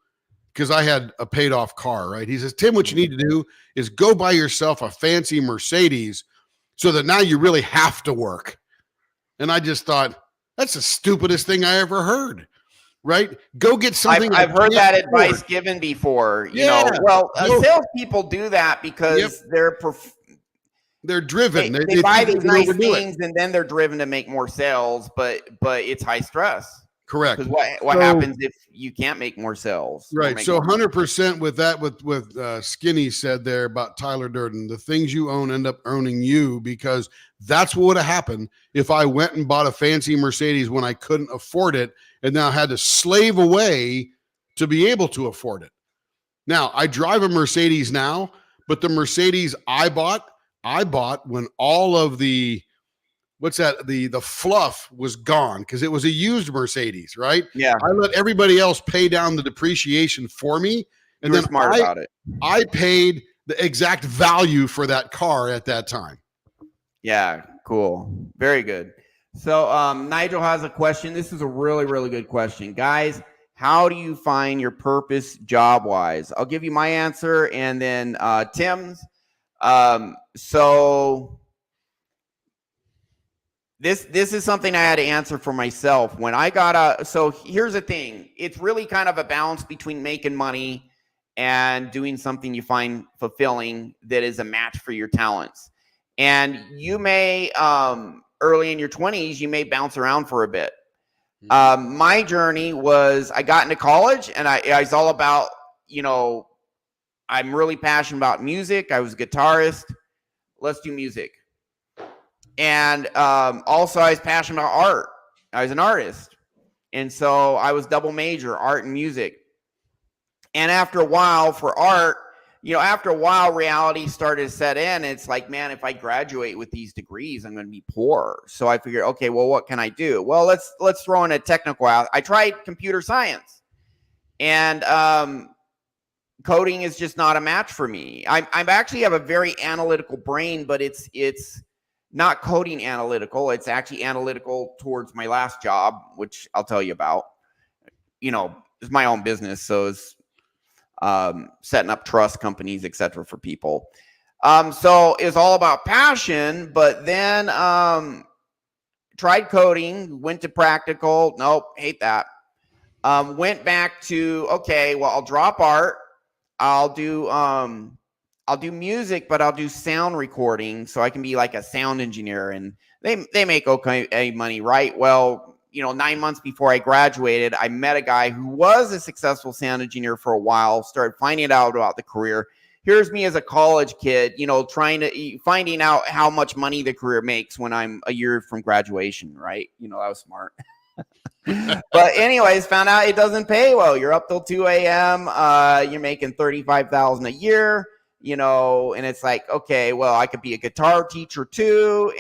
because I had a paid off car, right? He says, Tim, what you need to do is go buy yourself a fancy Mercedes so that now you really have to work. And I just thought, that's the stupidest thing I ever heard, right? Go get something. I've heard that advice given before. Salespeople do that because they're driven. They buy these nice things and then they're driven to make more sales, but it's high stress. Correct. Because what happens if you can't make more sales? Right. So 100% with that, with Skinny said there about Tyler Durden, the things you own end up owning you, because that's what would have happened if I went and bought a fancy Mercedes when I couldn't afford it and now had to slave away to be able to afford it. Now, I drive a Mercedes now, but the Mercedes I bought when all of the the fluff was gone, because it was a used Mercedes, right? Yeah. I let everybody else pay down the depreciation for me. And then smart about it. I paid the exact value for that car at that time. Yeah, cool. Very good. So Nigel has a question. This is a really, really good question. Guys, how do you find your purpose job-wise? I'll give you my answer and then Tim's. So this is something I had to answer for myself when I got so here's the thing. It's really kind of a balance between making money and doing something you find fulfilling that is a match for your talents. And you may early in your 20s, you may bounce around for a bit. Mm-hmm. My journey was, I got into college and I was all about, I'm really passionate about music. I was a guitarist. Let's do music. And also I was passionate about art. I was an artist. And so I was double major, art and music. And after a while for art, after a while reality started to set in. It's like, man, if I graduate with these degrees, I'm going to be poor. So I figured, okay, well, what can I do? Well, let's throw in a technical out. I tried computer science, and coding is just not a match for me. I actually have a very analytical brain, but it's not coding analytical. It's actually analytical towards my last job, which I'll tell you about. It's my own business, so it's setting up trust companies, etc., for people. So it's all about passion. But then tried coding, went to practical. Nope, hate that. Went back to, okay, well, I'll drop art. I'll do music, but I'll do sound recording, so I can be like a sound engineer. And they make okay money, right? Well, 9 months before I graduated, I met a guy who was a successful sound engineer for a while, started finding out about the career. Here's me as a college kid, finding out how much money the career makes when I'm a year from graduation, right? That was smart. But anyways, found out it doesn't pay well. You're up till 2 a.m. You're making $35,000 a year, and it's like, okay, well, I could be a guitar teacher too.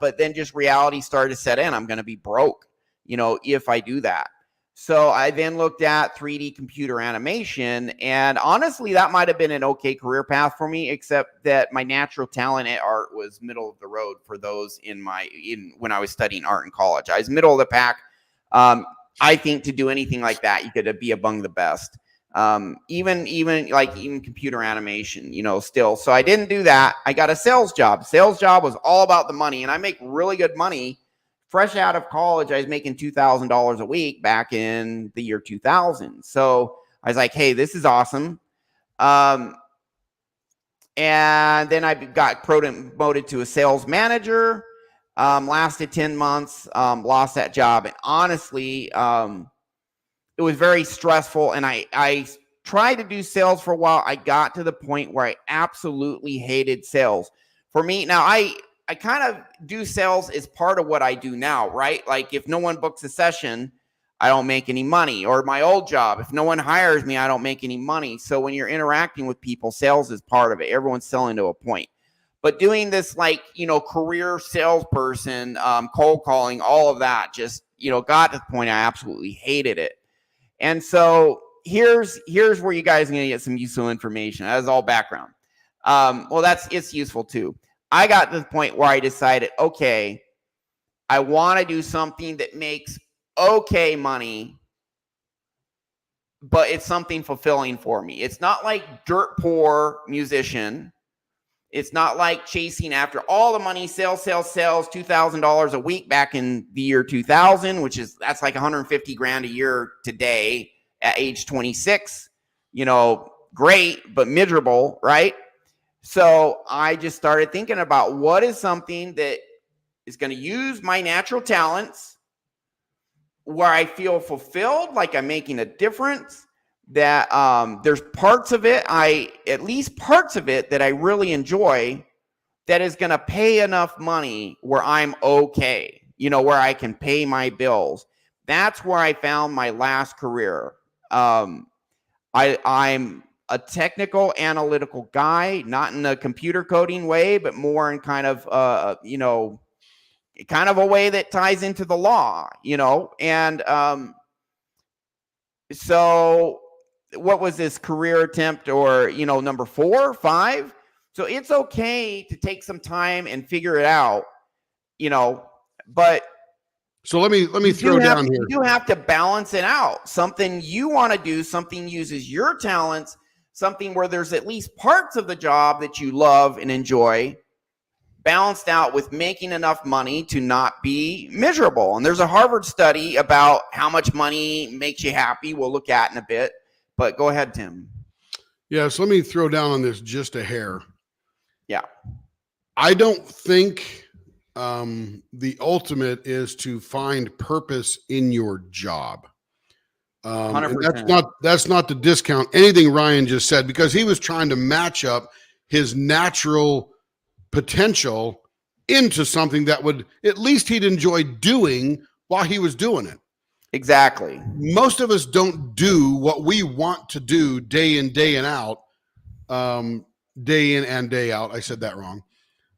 But then just reality started to set in. I'm going to be broke, if I do that. So I then looked at 3D computer animation, and honestly, that might have been an okay career path for me, except that my natural talent at art was middle of the road for those when I was studying art in college. I was middle of the pack. I think to do anything like that, you could be among the best. Even computer animation, still. So I didn't do that. I got a sales job. Sales job was all about the money, and I make really good money. Fresh out of college, I was making $2,000 a week back in the year 2000. So I was like, hey, this is awesome. And then I got promoted to a sales manager. Lasted 10 months, lost that job. And honestly, it was very stressful. And I tried to do sales for a while. I got to the point where I absolutely hated sales. For me, now I kind of do sales as part of what I do now, right? Like if no one books a session, I don't make any money. Or my old job, if no one hires me, I don't make any money. So when you're interacting with people, sales is part of it. Everyone's selling to a point. But doing this, career salesperson, cold calling, all of that, just, got to the point I absolutely hated it. And so here's where you guys are going to get some useful information. That is all background. It's useful too. I got to the point where I decided, okay, I want to do something that makes okay money, but it's something fulfilling for me. It's not like dirt poor musician. It's not like chasing after all the money, sales, $2,000 a week back in the year 2000, that's like 150 grand a year today at age 26. Great, but miserable, right? So I just started thinking about what is something that is going to use my natural talents where I feel fulfilled, like I'm making a difference, that there's parts of it, at least parts of it that I really enjoy, that is going to pay enough money where I'm okay, where I can pay my bills. That's where I found my last career. I'm a technical analytical guy, not in a computer coding way, but more in kind of a way that ties into the law, and so what was this career attempt, or number 4 or 5? So it's okay to take some time and figure it out, but so let me throw down here. You have to balance it out. Something you want to do, something uses your talents, something where there's at least parts of the job that you love and enjoy, balanced out with making enough money to not be miserable. And there's a Harvard study about how much money makes you happy. We'll look at in a bit, but go ahead, Tim. Yeah. So let me throw down on this just a hair. Yeah. I don't think the ultimate is to find purpose in your job. And 100%. that's not to discount anything Ryan just said, because he was trying to match up his natural potential into something that would, at least he'd enjoy doing while he was doing it. Exactly. Most of us don't do what we want to do day in, day in out, day in and day out. I said that wrong.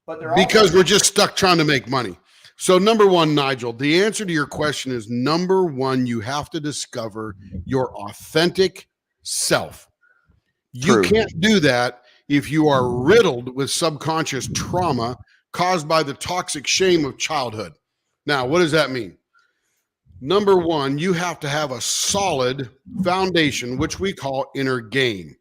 But Because we're just stuck trying to make money. So number one, Nigel, the answer to your question is number one, you have to discover your authentic self. You True. can't do that if you are riddled with subconscious trauma caused by the toxic shame of childhood. Now, what does that mean? Number one, you have to have a solid foundation, which we call inner game.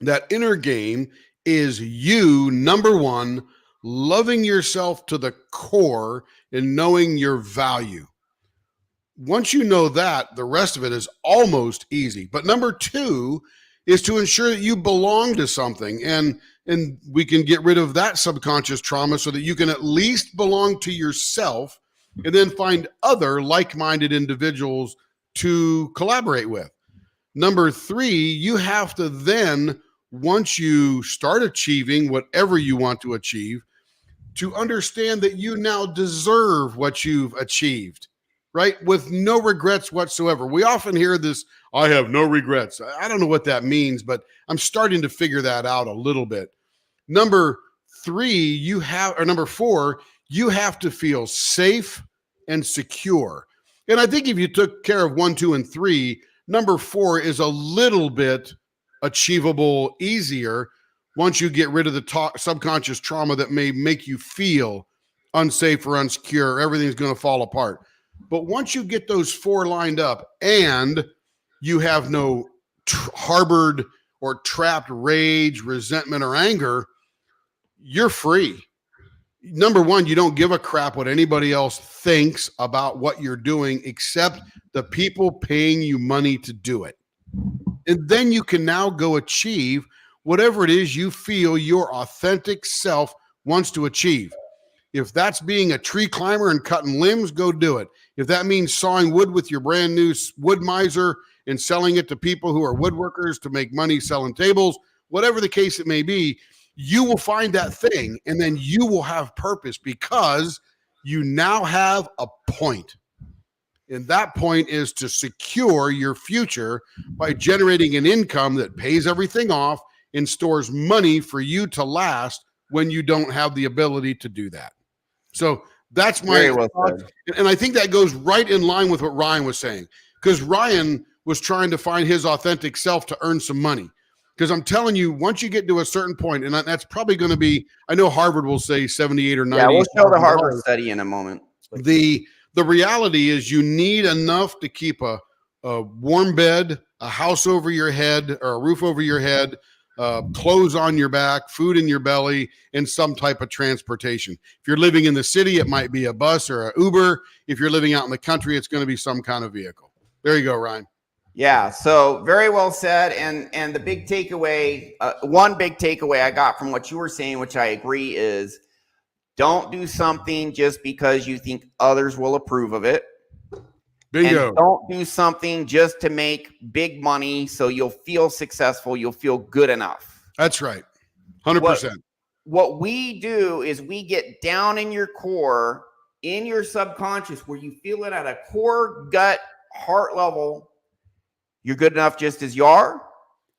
That inner game is you, number one, loving yourself to the core and knowing your value. Once you know that, the rest of it is almost easy. But number two is to ensure that you belong to something, and we can get rid of that subconscious trauma so that you can at least belong to yourself, and then find other like-minded individuals to collaborate with. Number three, you have to then, once you start achieving whatever you want to achieve, to understand that you now deserve what you've achieved, right? With no regrets whatsoever. We often hear this, I have no regrets. I don't know what that means, but I'm starting to figure that out a little bit. Number four, you have to feel safe and secure. And I think if you took care of 1, 2, and 3, number 4 is a little bit achievable, easier, once you get rid of the subconscious trauma that may make you feel unsafe or unsecure. Everything's going to fall apart. But once you get those 4 lined up and you have no harbored or trapped rage, resentment, or anger, you're free. Number one, you don't give a crap what anybody else thinks about what you're doing, except the people paying you money to do it. And then you can now go achieve whatever it is you feel your authentic self wants to achieve. If that's being a tree climber and cutting limbs, go do it. If that means sawing wood with your brand new wood miser and selling it to people who are woodworkers to make money selling tables, whatever the case it may be, you will find that thing, and then you will have purpose because you now have a point. And that point is to secure your future by generating an income that pays everything off and stores money for you to last when you don't have the ability to do that. So that's my thought. And I think that goes right in line with what Ryan was saying, because Ryan was trying to find his authentic self to earn some money. Because I'm telling you, once you get to a certain point, and that's probably going to be, I know Harvard will say 78 or 90. Yeah, we'll show the Harvard study in a moment. The reality is you need enough to keep a warm bed, a house over your head, or a roof over your head, clothes on your back, food in your belly, and some type of transportation. If you're living in the city, it might be a bus or an Uber. If you're living out in the country, it's going to be some kind of vehicle. There you go, Ryan. Yeah, so very well said. And the big takeaway, one big takeaway I got from what you were saying, which I agree, is don't do something just because you think others will approve of it. Bingo. And don't do something just to make big money so you'll feel successful, you'll feel good enough. That's right. 100%. What we do is we get down in your core, in your subconscious, where you feel it at a core, gut, heart level. You're good enough just as you are.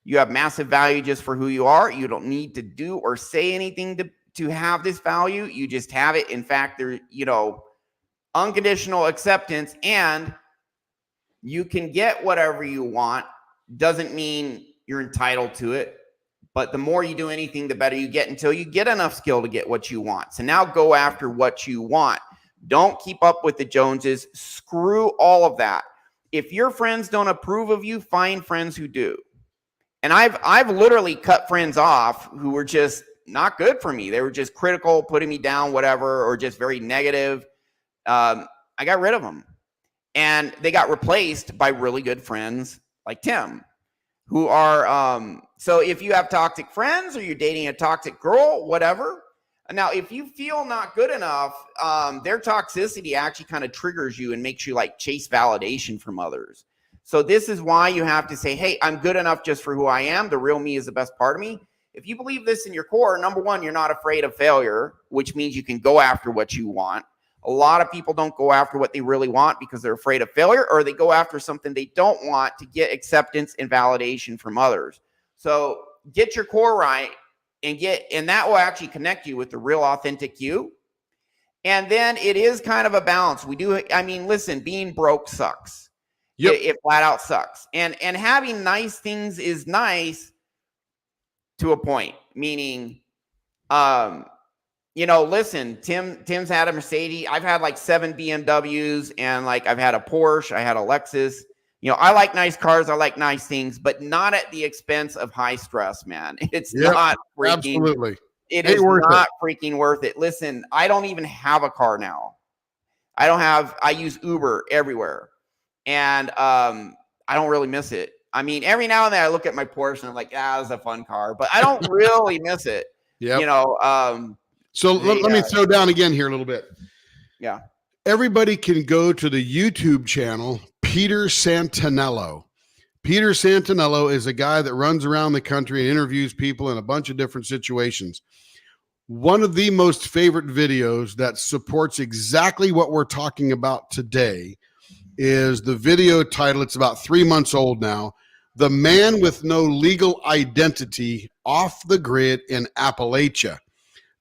You have massive value just for who you are. You don't need to do or say anything to have this value. You just have it. In fact, there, unconditional acceptance, and you can get whatever you want. Doesn't mean you're entitled to it, but the more you do anything, the better you get until you get enough skill to get what you want. So now go after what you want. Don't keep up with the Joneses. Screw all of that. If your friends don't approve of you, find friends who do. And I've literally cut friends off who were just not good for me. They were just critical, putting me down, whatever, or just very negative. I got rid of them. And they got replaced by really good friends like Tim, who are, so if you have toxic friends or you're dating a toxic girl, whatever, Now, if you feel not good enough, their toxicity actually kind of triggers you and makes you like chase validation from others. So this is why you have to say, hey, I'm good enough just for who I am. The real me is the best part of me. If you believe this in your core, number one, you're not afraid of failure, which means you can go after what you want. A lot of people don't go after what they really want because they're afraid of failure, or they go after something they don't want to get acceptance and validation from others. So get your core right and that will actually connect you with the real authentic you. And then it is kind of a balance. Listen, being broke sucks. Yep. It flat out sucks. And having nice things is nice to a point, meaning, listen, Tim's had a Mercedes. I've had like 7 BMWs, and like I've had a Porsche, I had a Lexus. I like nice cars, I like nice things, but not at the expense of high stress, man. It's not freaking, absolutely. It is not freaking worth it. Listen, I don't even have a car now. I use Uber everywhere. And I don't really miss it. I mean, every now and then I look at my Porsche and I'm like, that was a fun car, but I don't really miss it. Yeah. So let me throw down again here a little bit. Yeah. Everybody can go to the YouTube channel, Peter Santinello. Peter Santinello is a guy that runs around the country and interviews people in a bunch of different situations. One of the most favorite videos that supports exactly what we're talking about today is the video title. It's about 3 months old now. The Man with No Legal Identity Off the Grid in Appalachia.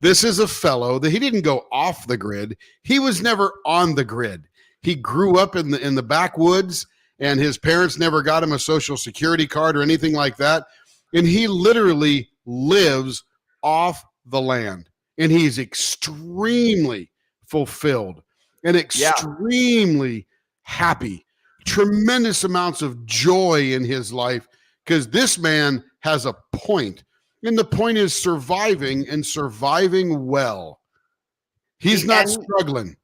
This is a fellow that he didn't go off the grid. He was never on the grid. He grew up in the backwoods, and his parents never got him a Social Security card or anything like that. And he literally lives off the land. And he's extremely fulfilled and extremely happy, tremendous amounts of joy in his life, because this man has a point, and the point is surviving, and surviving well. He's not struggling.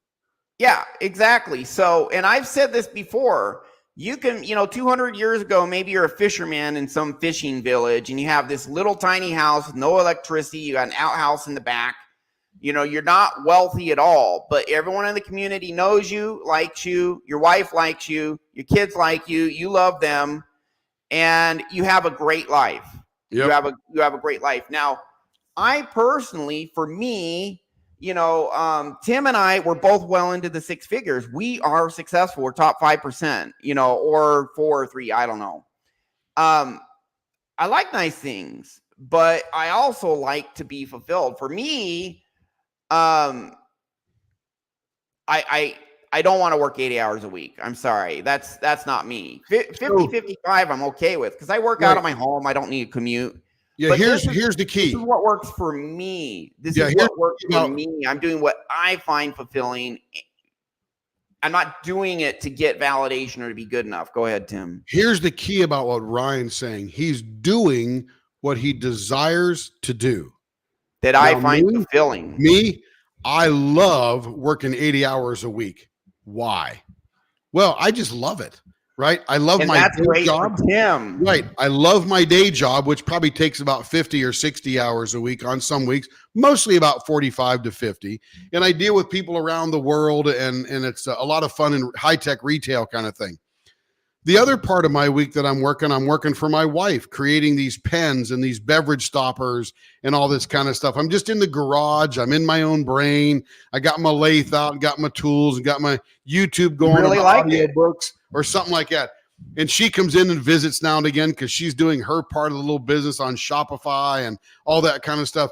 Yeah, exactly. So, and I've said this before, you can, 200 years ago, maybe you're a fisherman in some fishing village and you have this little tiny house with no electricity. You got an outhouse in the back. You're not wealthy at all, but everyone in the community knows you, likes you, your wife likes you, your kids like you, you love them, and you have a great life. Yep. You have a great life. Now, I personally, for me, Tim and I were both well into the 6 figures. We are successful. We're top 5%, or 4 or 3, I don't know. I like nice things, but I also like to be fulfilled. For me, I don't want to work 80 hours a week. I'm sorry. That's not me. 50, 55, I'm okay with, because I work out of my home. I don't need a commute. Yeah, but here's the key. This is what works for me. This is what works for me. I'm doing what I find fulfilling. I'm not doing it to get validation or to be good enough. Go ahead, Tim. Here's the key about what Ryan's saying. He's doing what he desires to do. That I find fulfilling. I love working 80 hours a week. Why? Well, I just love it, right? I love my day job. Right. I love my day job, which probably takes about 50 or 60 hours a week on some weeks, mostly about 45 to 50. And I deal with people around the world, and it's a lot of fun and high-tech retail kind of thing. The other part of my week that I'm working for my wife, creating these pens and these beverage stoppers and all this kind of stuff. I'm just in the garage. I'm in my own brain. I got my lathe out, got my tools, and got my YouTube going. Really like audiobooks or something like that. And she comes in and visits now and again because she's doing her part of the little business on Shopify and all that kind of stuff.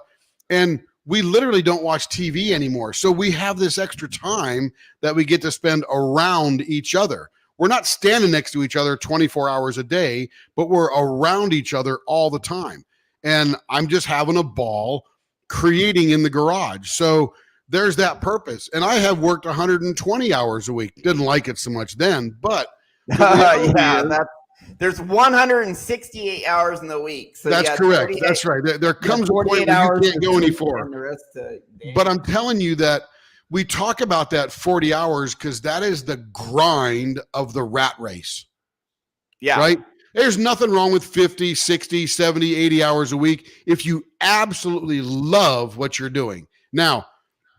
And we literally don't watch TV anymore. So we have this extra time that we get to spend around each other. We're not standing next to each other 24 hours a day, but we're around each other all the time. And I'm just having a ball creating in the garage. So there's that purpose. And I have worked 120 hours a week. Didn't like it so much then, but there's 168 hours in the week. So that's correct. That's right. There comes a point where you can't go any further. But I'm telling you that we talk about that 40 hours because that is the grind of the rat race. Yeah. Right? There's nothing wrong with 50, 60, 70, 80 hours a week if you absolutely love what you're doing. Now,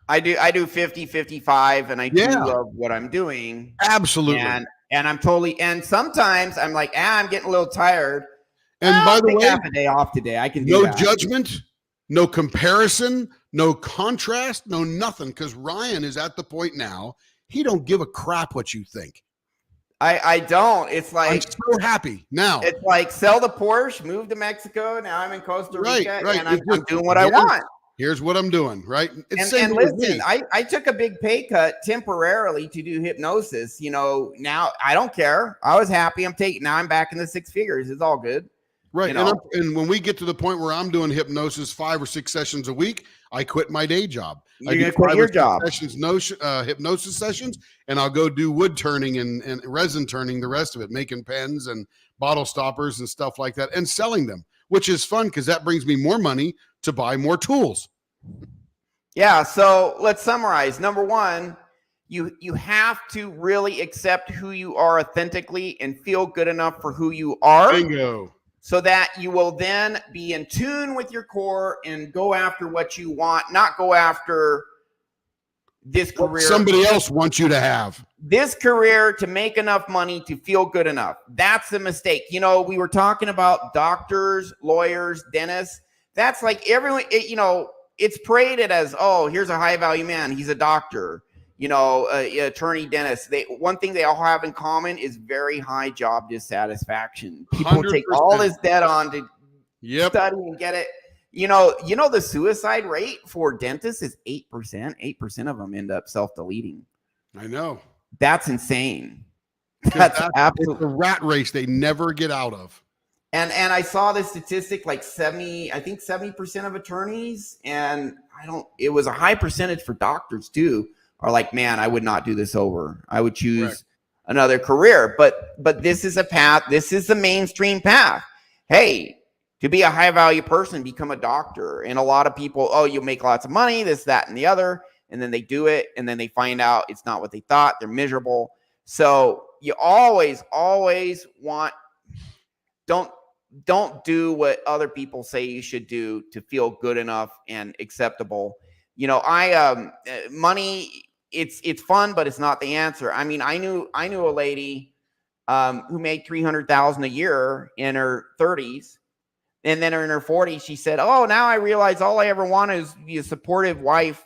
I do 50, 55, and I do love what I'm doing. Absolutely. And I'm totally, and sometimes I'm like, I'm getting a little tired. And by the way, half a day off today. I can do no that. judgment, no comparison, no contrast, no nothing. Because Ryan is at the point now, he don't give a crap what you think. I don't. It's like, I'm so happy now. It's like sell the Porsche, move to Mexico. Now I'm in Costa Rica, Right. and I'm doing what I want. Here's what I'm doing, right? And listen, I took a big pay cut temporarily to do hypnosis. You know, now I don't care. I was happy. Now I'm back in the 6 figures. It's all good. Right. You know? And when we get to the point where I'm doing hypnosis 5 or 6 sessions a week, I quit my day job. You're going to quit your job. Hypnosis sessions, and I'll go do wood turning and resin turning, the rest of it, making pens and bottle stoppers and stuff like that, and selling them, which is fun because that brings me more money to buy more tools. Yeah. So let's summarize. Number one, you have to really accept who you are authentically and feel good enough for who you are. Bingo. So that you will then be in tune with your core and go after what you want, not go after this career. Somebody else wants you to have this career to make enough money to feel good enough. That's the mistake. You know, we were talking about doctors, lawyers, dentists. That's like everyone, it's paraded as, oh, here's a high value man. He's a doctor. Attorney, dentist. One thing they all have in common is very high job dissatisfaction. People 100%. take all this debt on to study and get it. The suicide rate for dentists is 8%. 8% of them end up self-deleting. I know. That's insane. That's absolutely it's a rat race they never get out of. And I saw this statistic, like 70% of attorneys, and it was a high percentage for doctors too, are like, man, I would not do this over. I would choose another career. But this is a path. This is the mainstream path. Hey, to be a high value person, become a doctor. And a lot of people, you make lots of money, this, that, and the other. And then they do it. And then they find out it's not what they thought. They're miserable. So you always want, don't do what other people say you should do to feel good enough and acceptable. Money, it's fun, but it's not the answer. I mean, I knew a lady who made $300,000 a year in her 30s, and then in her 40s, she said, "Oh, now I realize all I ever want is be a supportive wife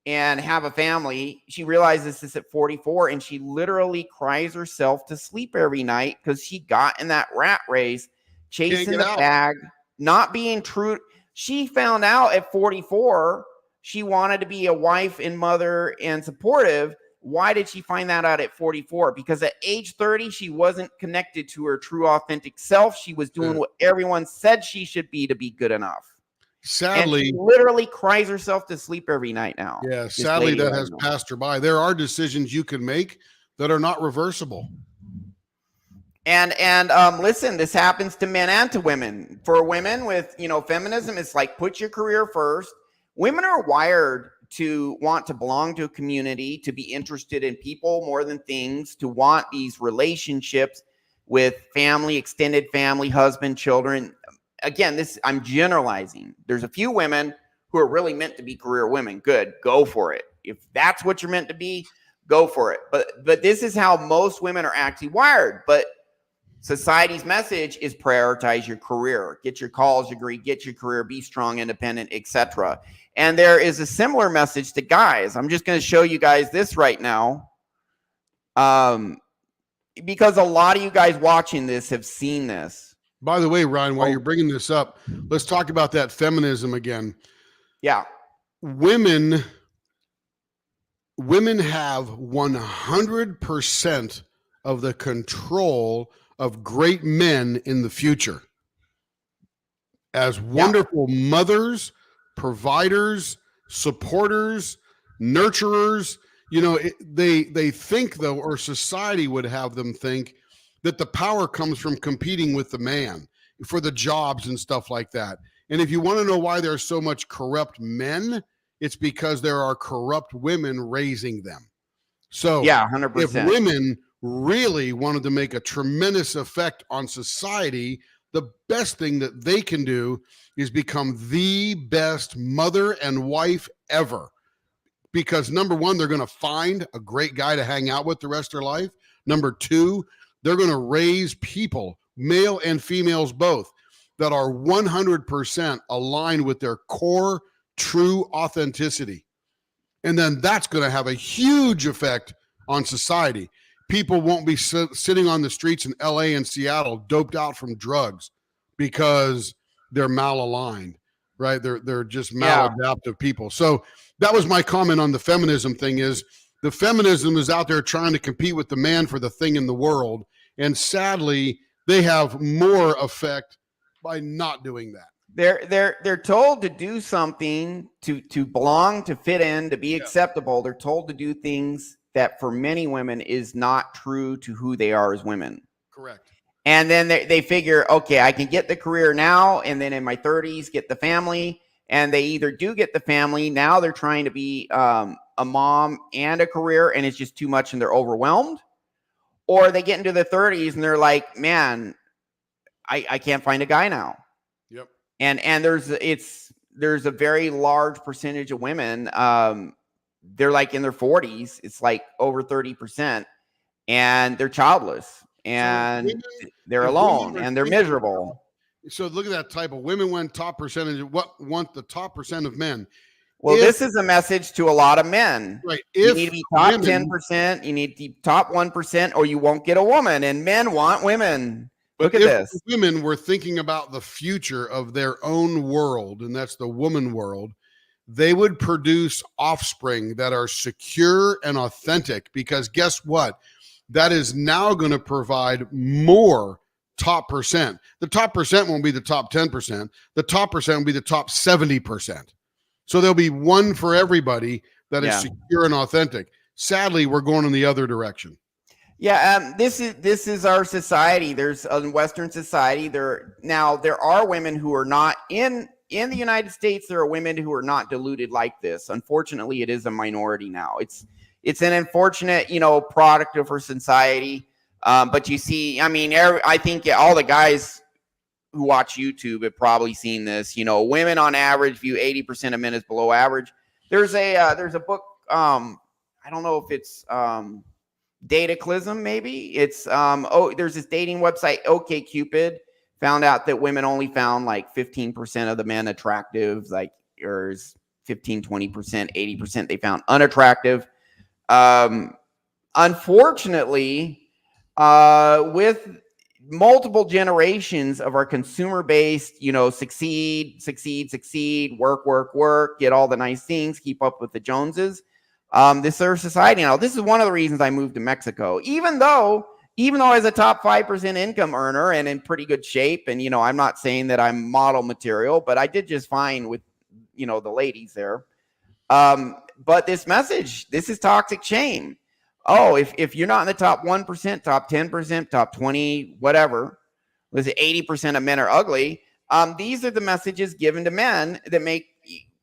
and have a family." She realizes this at 44, and she literally cries herself to sleep every night because she got in that rat race, chasing the bag, not being true. She found out at 44. She wanted to be a wife and mother and supportive. Why did she find that out at 44? Because at age 30, she wasn't connected to her true authentic self. She was doing what everyone said she should be to be good enough. Sadly, and she literally cries herself to sleep every night now. Yeah, sadly that has passed her by. There are decisions you can make that are not reversible. And listen, this happens to men and to women. For women with, feminism, it's like put your career first. Women are wired to want to belong to a community, to be interested in people more than things, to want these relationships with family, extended family, husband, children. Again, I'm generalizing. There's a few women who are really meant to be career women. Good, go for it. If that's what you're meant to be, go for it. But this is how most women are actually wired. But society's message is prioritize your career, get your college degree, get your career, be strong, independent, etc. And there is a similar message to guys. I'm just going to show you guys this right now, because a lot of you guys watching this have seen this. By the way, Ryan, while you're bringing this up, let's talk about that feminism again. Yeah. Women have 100% of the control of great men in the future. As wonderful mothers, providers, supporters, nurturers, they think, though, or society would have them think, that the power comes from competing with the man for the jobs and stuff like that. And if you want to know why there's so much corrupt men, it's because there are corrupt women raising them. So 100%. If women really wanted to make a tremendous effect on society, the best thing that they can do is become the best mother and wife ever. Because number one, they're going to find a great guy to hang out with the rest of their life. Number two, they're going to raise people, male and females both, that are 100% aligned with their core true authenticity. And then that's going to have a huge effect on society. People won't be sitting on the streets in LA and Seattle doped out from drugs because they're malaligned, right? They're just maladaptive people. So that was my comment on the feminism thing. Is the feminism is out there trying to compete with the man for the thing in the world. And sadly, they have more effect by not doing that. They're told to do something to belong, to fit in, to be acceptable. They're told to do things that for many women is not true to who they are as women. Correct. And then they figure, okay, I can get the career now, and then in my 30s get the family. And they either do get the family, now they're trying to be a mom and a career, and it's just too much and they're overwhelmed. Or they get into their 30s and they're like, man, I can't find a guy now. Yep. And there's a very large percentage of women, they're like in their 40s, it's like over 30%, and they're childless, and they're alone, and they're miserable. So look at that type of women want top percentage. What want the top % of men? Well, this is a message to a lot of men. Right. You need to be top 10%, you need to be top 1%, or you won't get a woman. And men want women. Look at this. Women were thinking about the future of their own world, and that's the woman world. They would produce offspring that are secure and authentic, because guess what? That is now going to provide more top percent. The top percent won't be the top 10%. The top percent will be the top 70%. So there'll be one for everybody that is secure and authentic. Sadly, we're going in the other direction. Yeah, this is our society. There's a Western society. There are women who are not in the United States. There are women who are not deluded like this. Unfortunately, it is a minority now. It's an unfortunate, product of our society. But you see, I mean, I think all the guys who watch YouTube have probably seen this. Women on average view 80% of men as below average. There's a book. I don't know if it's Dataclism, maybe. It's there's this dating website, OkCupid, found out that women only found like 15% of the men attractive, like, or 15, 20%, 80% they found unattractive. Unfortunately, with multiple generations of our consumer-based, succeed, work, get all the nice things, keep up with the Joneses. This is our society now. This is one of the reasons I moved to Mexico, even though as a top 5% income earner and in pretty good shape. And, I'm not saying that I'm model material, but I did just fine with, the ladies there. But this message, this is toxic shame. Oh, if you're not in the top 1%, top 10%, top 20, whatever, let's say 80% of men are ugly. These are the messages given to men that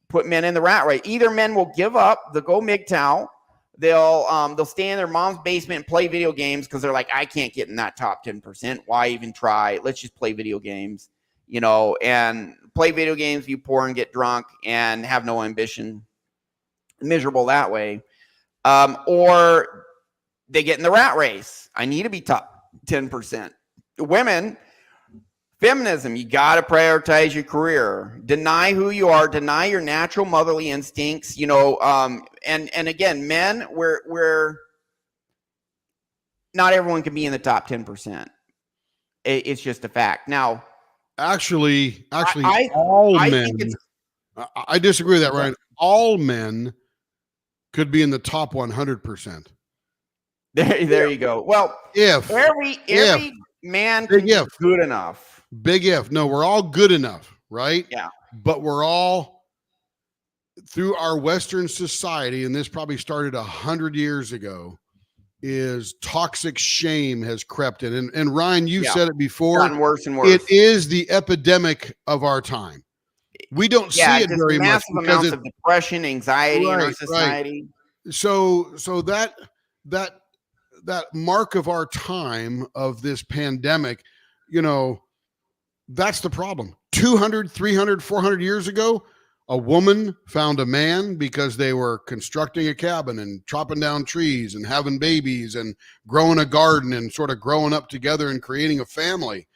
put men in the rat race. Either men will give up, they'll go MGTOW, they'll stay in their mom's basement and play video games because they're like, I can't get in that top 10%. Why even try? Let's just play video games, and play video games, view porn, get drunk, and have no ambition. Miserable that way. Or they get in the rat race. I need to be top 10%. Women, feminism, you got to prioritize your career. Deny who you are. Deny your natural motherly instincts. And again, men, we're not everyone can be in the top 10%. It's just a fact. Now, actually, all men. I disagree with that, Ryan. All men could be in the top 100%. There you go. Well, if every man can be good enough. Big if. No, we're all good enough, right? Yeah. But we're all, through our Western society, and this probably started 100 years ago, is toxic shame has crept in. And Ryan, you said it before. Gotten worse and worse. It is the epidemic of our time. We don't see it very much. Massive amounts of depression, anxiety in our society. Right. So that mark of our time of this pandemic, That's the problem. 200, 300, 400 years ago, a woman found a man because they were constructing a cabin and chopping down trees and having babies and growing a garden and sort of growing up together and creating a family.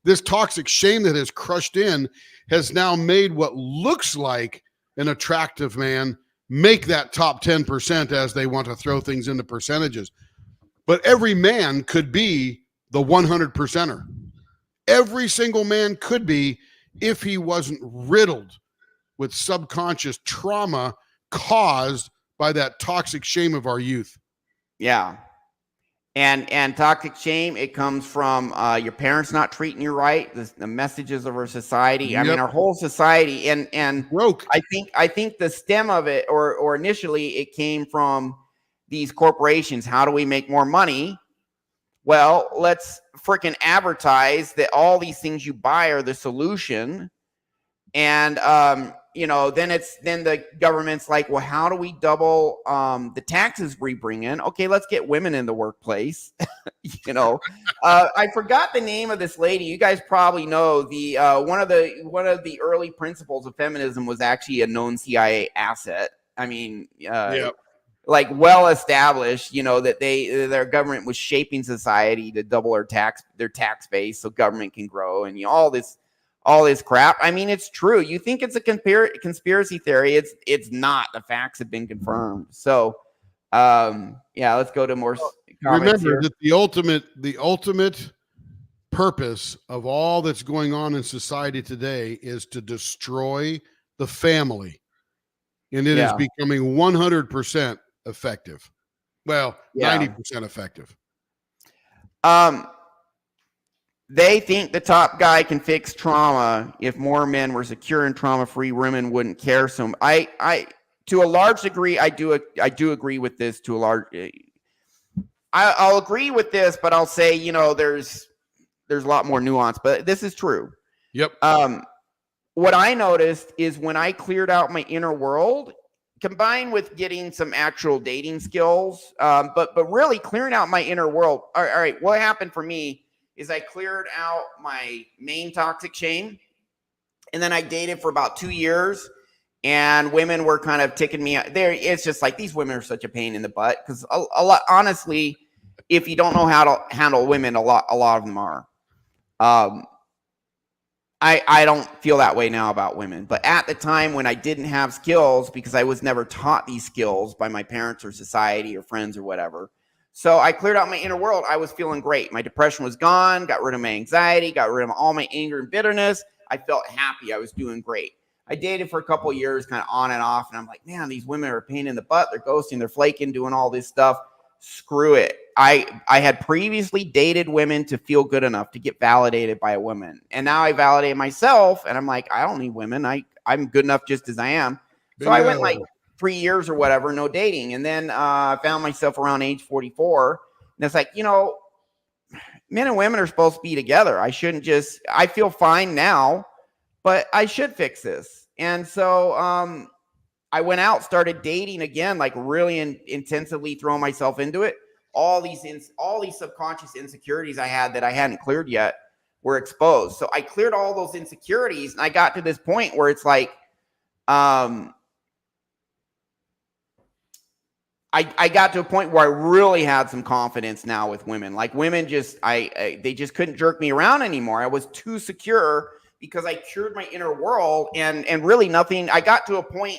This toxic shame that has crushed in has now made what looks like an attractive man make that top 10% as they want to throw things into percentages. But every man could be the 100%er. Every single man could be, if he wasn't riddled with subconscious trauma caused by that toxic shame of our youth. Yeah. And toxic shame, it comes from your parents not treating you right, the messages of our society. I mean, our whole society, and broke. I think the stem of it, or initially, it came from these corporations. How do we make more money? Well, let's freaking advertise that all these things you buy are the solution. And then the government's like, well, how do we double the taxes we bring in? Okay, let's get women in the workplace. I forgot the name of this lady. You guys probably know the one of the early principles of feminism was actually a known CIA asset. I mean, like well established, that their government was shaping society to double their tax base so government can grow, and all this crap. I mean, it's true. You think it's a conspiracy theory. It's not. The facts have been confirmed. So, let's go to more comments. Remember that the ultimate purpose of all that's going on in society today is to destroy the family. And it is becoming 100% effective. Well, 90% effective. They think the top guy can fix trauma. If more men were secure and trauma-free, women wouldn't care. So I to a large degree, I do agree with this. To a large, I'll agree with this, but I'll say, there's a lot more nuance. But this is true. Yep. What I noticed is when I cleared out my inner world, combined with getting some actual dating skills, but really clearing out my inner world. All right, what happened for me is I cleared out my main toxic shame, and then I dated for about 2 years, and women were kind of ticking me out. It's just like, these women are such a pain in the butt, because a lot, honestly, if you don't know how to handle women, a lot of them are. I don't feel that way now about women, but at the time when I didn't have skills, because I was never taught these skills by my parents or society or friends or whatever. So I cleared out my inner world. I was feeling great. My depression was gone, got rid of my anxiety, got rid of all my anger and bitterness. I felt happy. I was doing great. I dated for a couple of years, kind of on and off. And I'm like, man, these women are a pain in the butt. They're ghosting, they're flaking, doing all this stuff. Screw it. I had previously dated women to feel good enough to get validated by a woman. And now I validate myself, and I'm like, I don't need women. I'm good enough just as I am. So I went like 3 years or whatever, no dating. And then I found myself around age 44. And it's like, men and women are supposed to be together. I feel fine now, but I should fix this. And so I went out, started dating again, like really intensively throwing myself into it. All these subconscious insecurities I had that I hadn't cleared yet were exposed. So I cleared all those insecurities, and I got to this point where it's like, I got to a point where I really had some confidence now with women. Like, women they just couldn't jerk me around anymore. I was too secure because I cured my inner world, and really nothing. I got to a point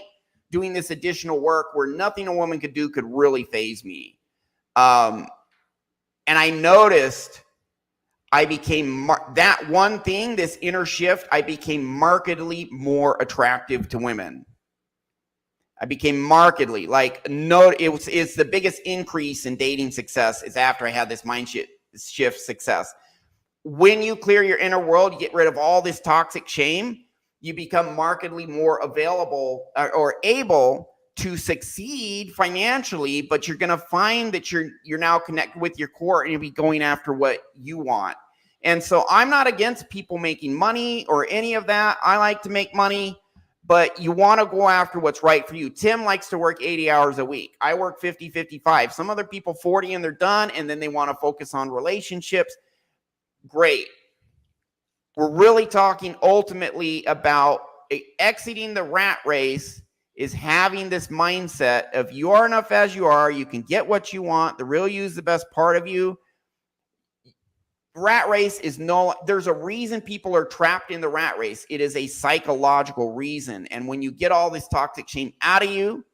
doing this additional work where nothing a woman could do could really faze me. And I noticed I became that one thing, this inner shift. I became markedly more attractive to women. I became markedly it's the biggest increase in dating success is after I had this mind shift success. When you clear your inner world, you get rid of all this toxic shame, you become markedly more available or able to succeed financially, but you're going to find that you're now connected with your core, and you'll be going after what you want. And so I'm not against people making money or any of that. I like to make money. But you want to go after what's right for you. Tim likes to work 80 hours a week. I work 50, 55. Some other people 40 and they're done, and then they want to focus on relationships. Great. we're really talking ultimately about exiting the rat race is having this mindset of you are enough as you are. You can get what you want. The real you is the best part of you. Rat race is there's a reason people are trapped in the rat race. It is a psychological reason. And when you get all this toxic shame out of you,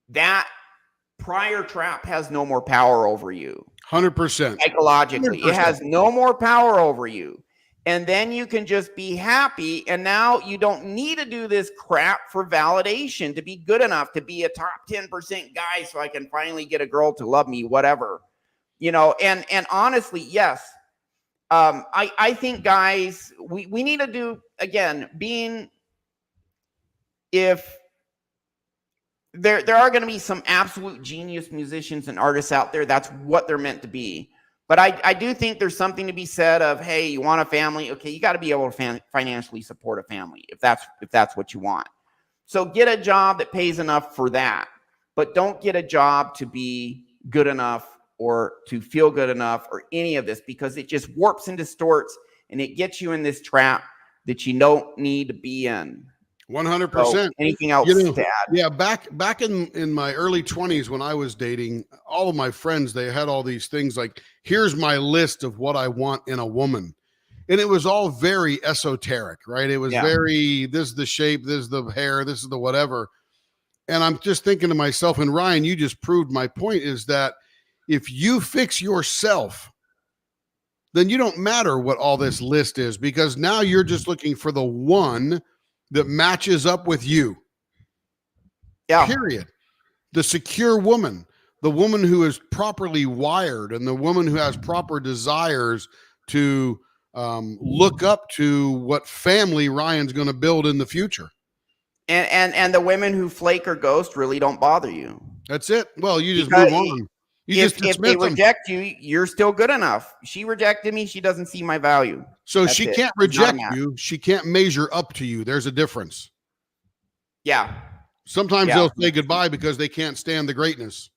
that prior trap has no more power over you. 100%. Psychologically, 100%. it has no more power over you. And then you can just be happy. And now you don't need to do this crap for validation to be good enough to be a top 10% guy so I can finally get a girl to love me, whatever. You know, and honestly, yes, I think, guys, we need to do, again, if there are going to be some absolute genius musicians and artists out there, that's what they're meant to be. But I do think there's something to be said of, hey, you want a family? Okay, you got to be able to financially support a family if that's what you want. So get a job that pays enough for that, but don't get a job to be good enough or to feel good enough or any of this, because it just warps and distorts and it gets you in this trap that you don't need to be in. 100%. So anything else to add? Yeah, back in my early 20s when I was dating, all of my friends, they had all these things like, here's my list of what I want in a woman. And it was all very esoteric, right? It was very, this is the shape, this is the hair, this is the whatever. And I'm just thinking to myself, and Ryan, you just proved my point, is that if you fix yourself, then you don't matter what all this list is, because now you're just looking for the one that matches up with you. Yeah. Period. The secure woman, the woman who is properly wired, and the woman who has proper desires to look up to what family Ryan's going to build in the future. And the women who flake or ghost really don't bother you. That's it. Well, you just Because move on. If they reject you, you're still good enough. She rejected me. She doesn't see my value. So That's she it. can't reject you. She can't measure up to you. There's a difference. Yeah. Sometimes they'll say goodbye because they can't stand the greatness.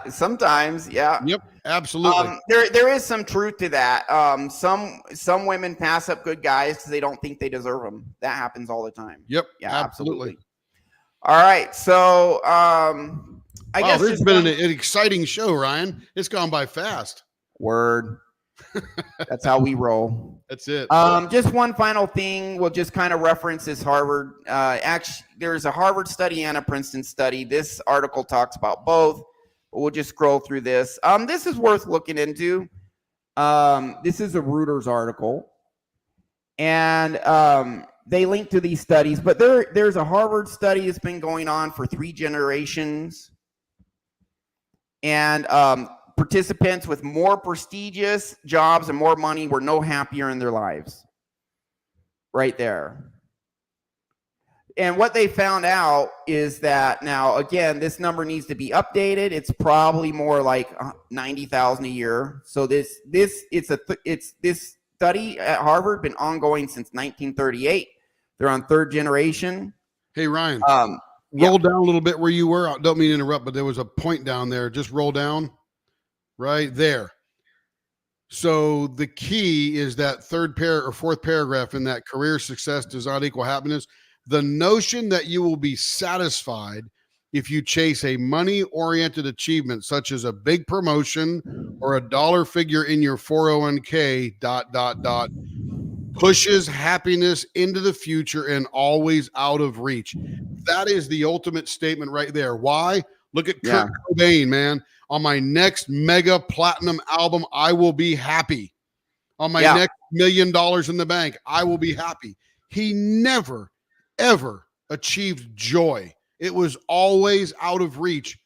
Sometimes, yeah. Yep, absolutely. There is some truth to that. Some women pass up good guys because they don't think they deserve them. That happens all the time. Yep, yeah, absolutely. All right, so I guess this has been an exciting show, Ryan. It's gone by fast. Word. That's how we roll. That's it. Just one final thing. We'll just kind of reference this Harvard. Actually, there's a Harvard study and a Princeton study. This article talks about both. But we'll just scroll through this. This is worth looking into. This is a Reuters article. And they link to these studies. But there's a Harvard study that's been going on for 3 generations. And participants with more prestigious jobs and more money were no happier in their lives. Right there. And what they found out is that now, again, this number needs to be updated. It's probably more like 90,000 a year. So this study at Harvard been ongoing since 1938. They're on 3rd generation. Hey, Ryan, roll down a little bit where you were. I don't mean to interrupt, but there was a point down there. Just roll down right there. So the key is that 4th paragraph in that: career success does not equal happiness. The notion that you will be satisfied if you chase a money-oriented achievement, such as a big promotion or a dollar figure in your 401k, ... pushes happiness into the future and always out of reach. That is the ultimate statement right there. Why? Look at Kurt Cobain, man. On my next mega platinum album, I will be happy. On my next $1 million in the bank, I will be happy. He never, ever achieved joy. It was always out of reach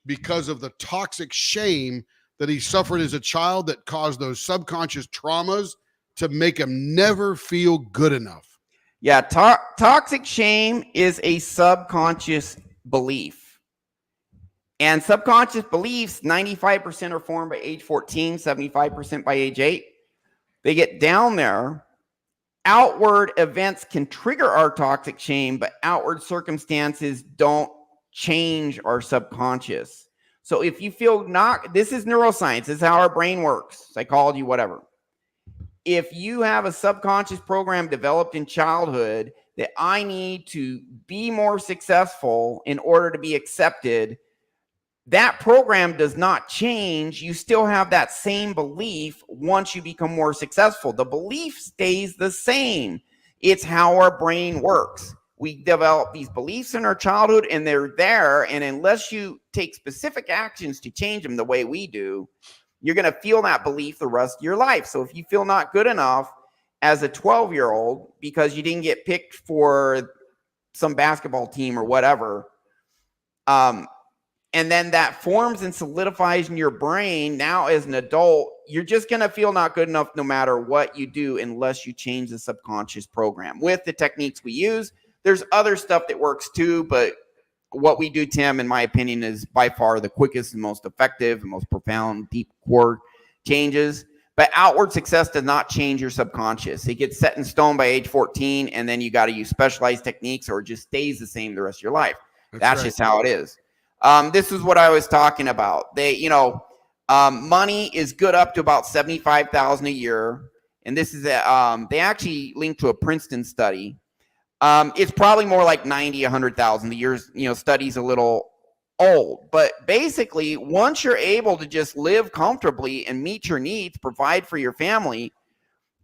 because of the toxic shame that he suffered as a child that caused those subconscious traumas to make him never feel good enough. Yeah, toxic shame is a subconscious belief. And subconscious beliefs, 95% are formed by age 14, 75% by age 8. They get down there. Outward events can trigger our toxic shame, but outward circumstances don't change our subconscious. So if you feel this is neuroscience, this is how our brain works, psychology, whatever. if you have a subconscious program developed in childhood that I need to be more successful in order to be accepted, that program does not change. You still have that same belief once you become more successful. The belief stays the same. It's how our brain works. We develop these beliefs in our childhood and they're there. And unless you take specific actions to change them the way we do, you're going to feel that belief the rest of your life. So if you feel not good enough as a 12-year-old because you didn't get picked for some basketball team or whatever, and then that forms and solidifies in your brain, now as an adult, you're just going to feel not good enough no matter what you do unless you change the subconscious program. With the techniques we use, there's other stuff that works too, but what we do, Tim, in my opinion, is by far the quickest and most effective and most profound, deep core changes. But outward success does not change your subconscious. It gets set in stone by age 14, and then you got to use specialized techniques or it just stays the same the rest of your life. That's right. Just how it is. This is what I was talking about. Money is good up to about $75,000 a year. And this is, they actually linked to a Princeton study. It's probably more like 90, 100,000. The year's, study's a little old, but basically once you're able to just live comfortably and meet your needs, provide for your family,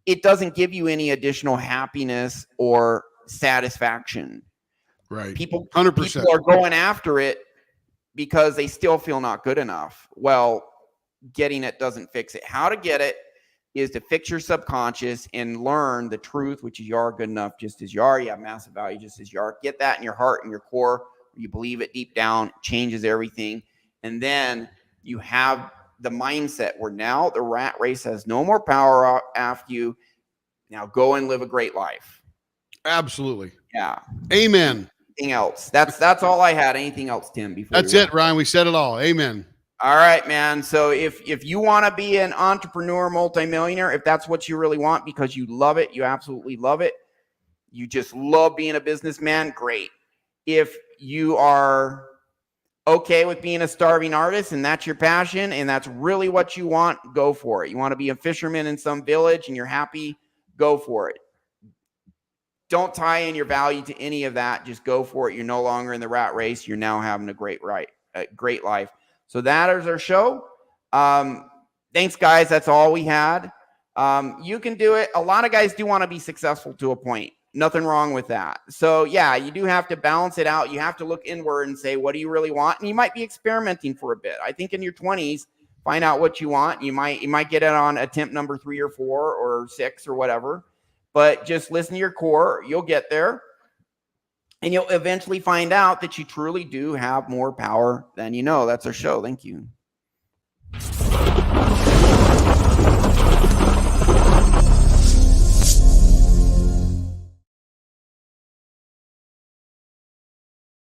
it doesn't give you any additional happiness or satisfaction. Right. 100%. People are going after it because they still feel not good enough. Well, getting it doesn't fix it. How to get it is to fix your subconscious and learn the truth, which is you are good enough just as you are. You have massive value just as you are. Get that in your heart and your core. You believe it deep down, changes everything. And then you have the mindset where now the rat race has no more power after you. Now go and live a great life. Absolutely. Yeah. Amen. Anything else? That's all I had. Anything else, Tim? That's it, Ryan. We said it all. Amen. All right, man. So if you want to be an entrepreneur, multimillionaire, if that's what you really want because you love it, you absolutely love it, you just love being a businessman, great. If you are okay with being a starving artist and that's your passion and that's really what you want, go for it. You want to be a fisherman in some village and you're happy, go for it. Don't tie in your value to any of that. Just go for it. You're no longer in the rat race. You're now having a great life. So that is our show. Thanks, guys. That's all we had. You can do it. A lot of guys do want to be successful to a point. Nothing wrong with that. So yeah, you do have to balance it out. You have to look inward and say, what do you really want? And you might be experimenting for a bit. I think in your 20s, find out what you want. You might get it on attempt number 3 or 4 or 6 or whatever, but just listen to your core. You'll get there. And you'll eventually find out that you truly do have more power than you know. That's our show. Thank you.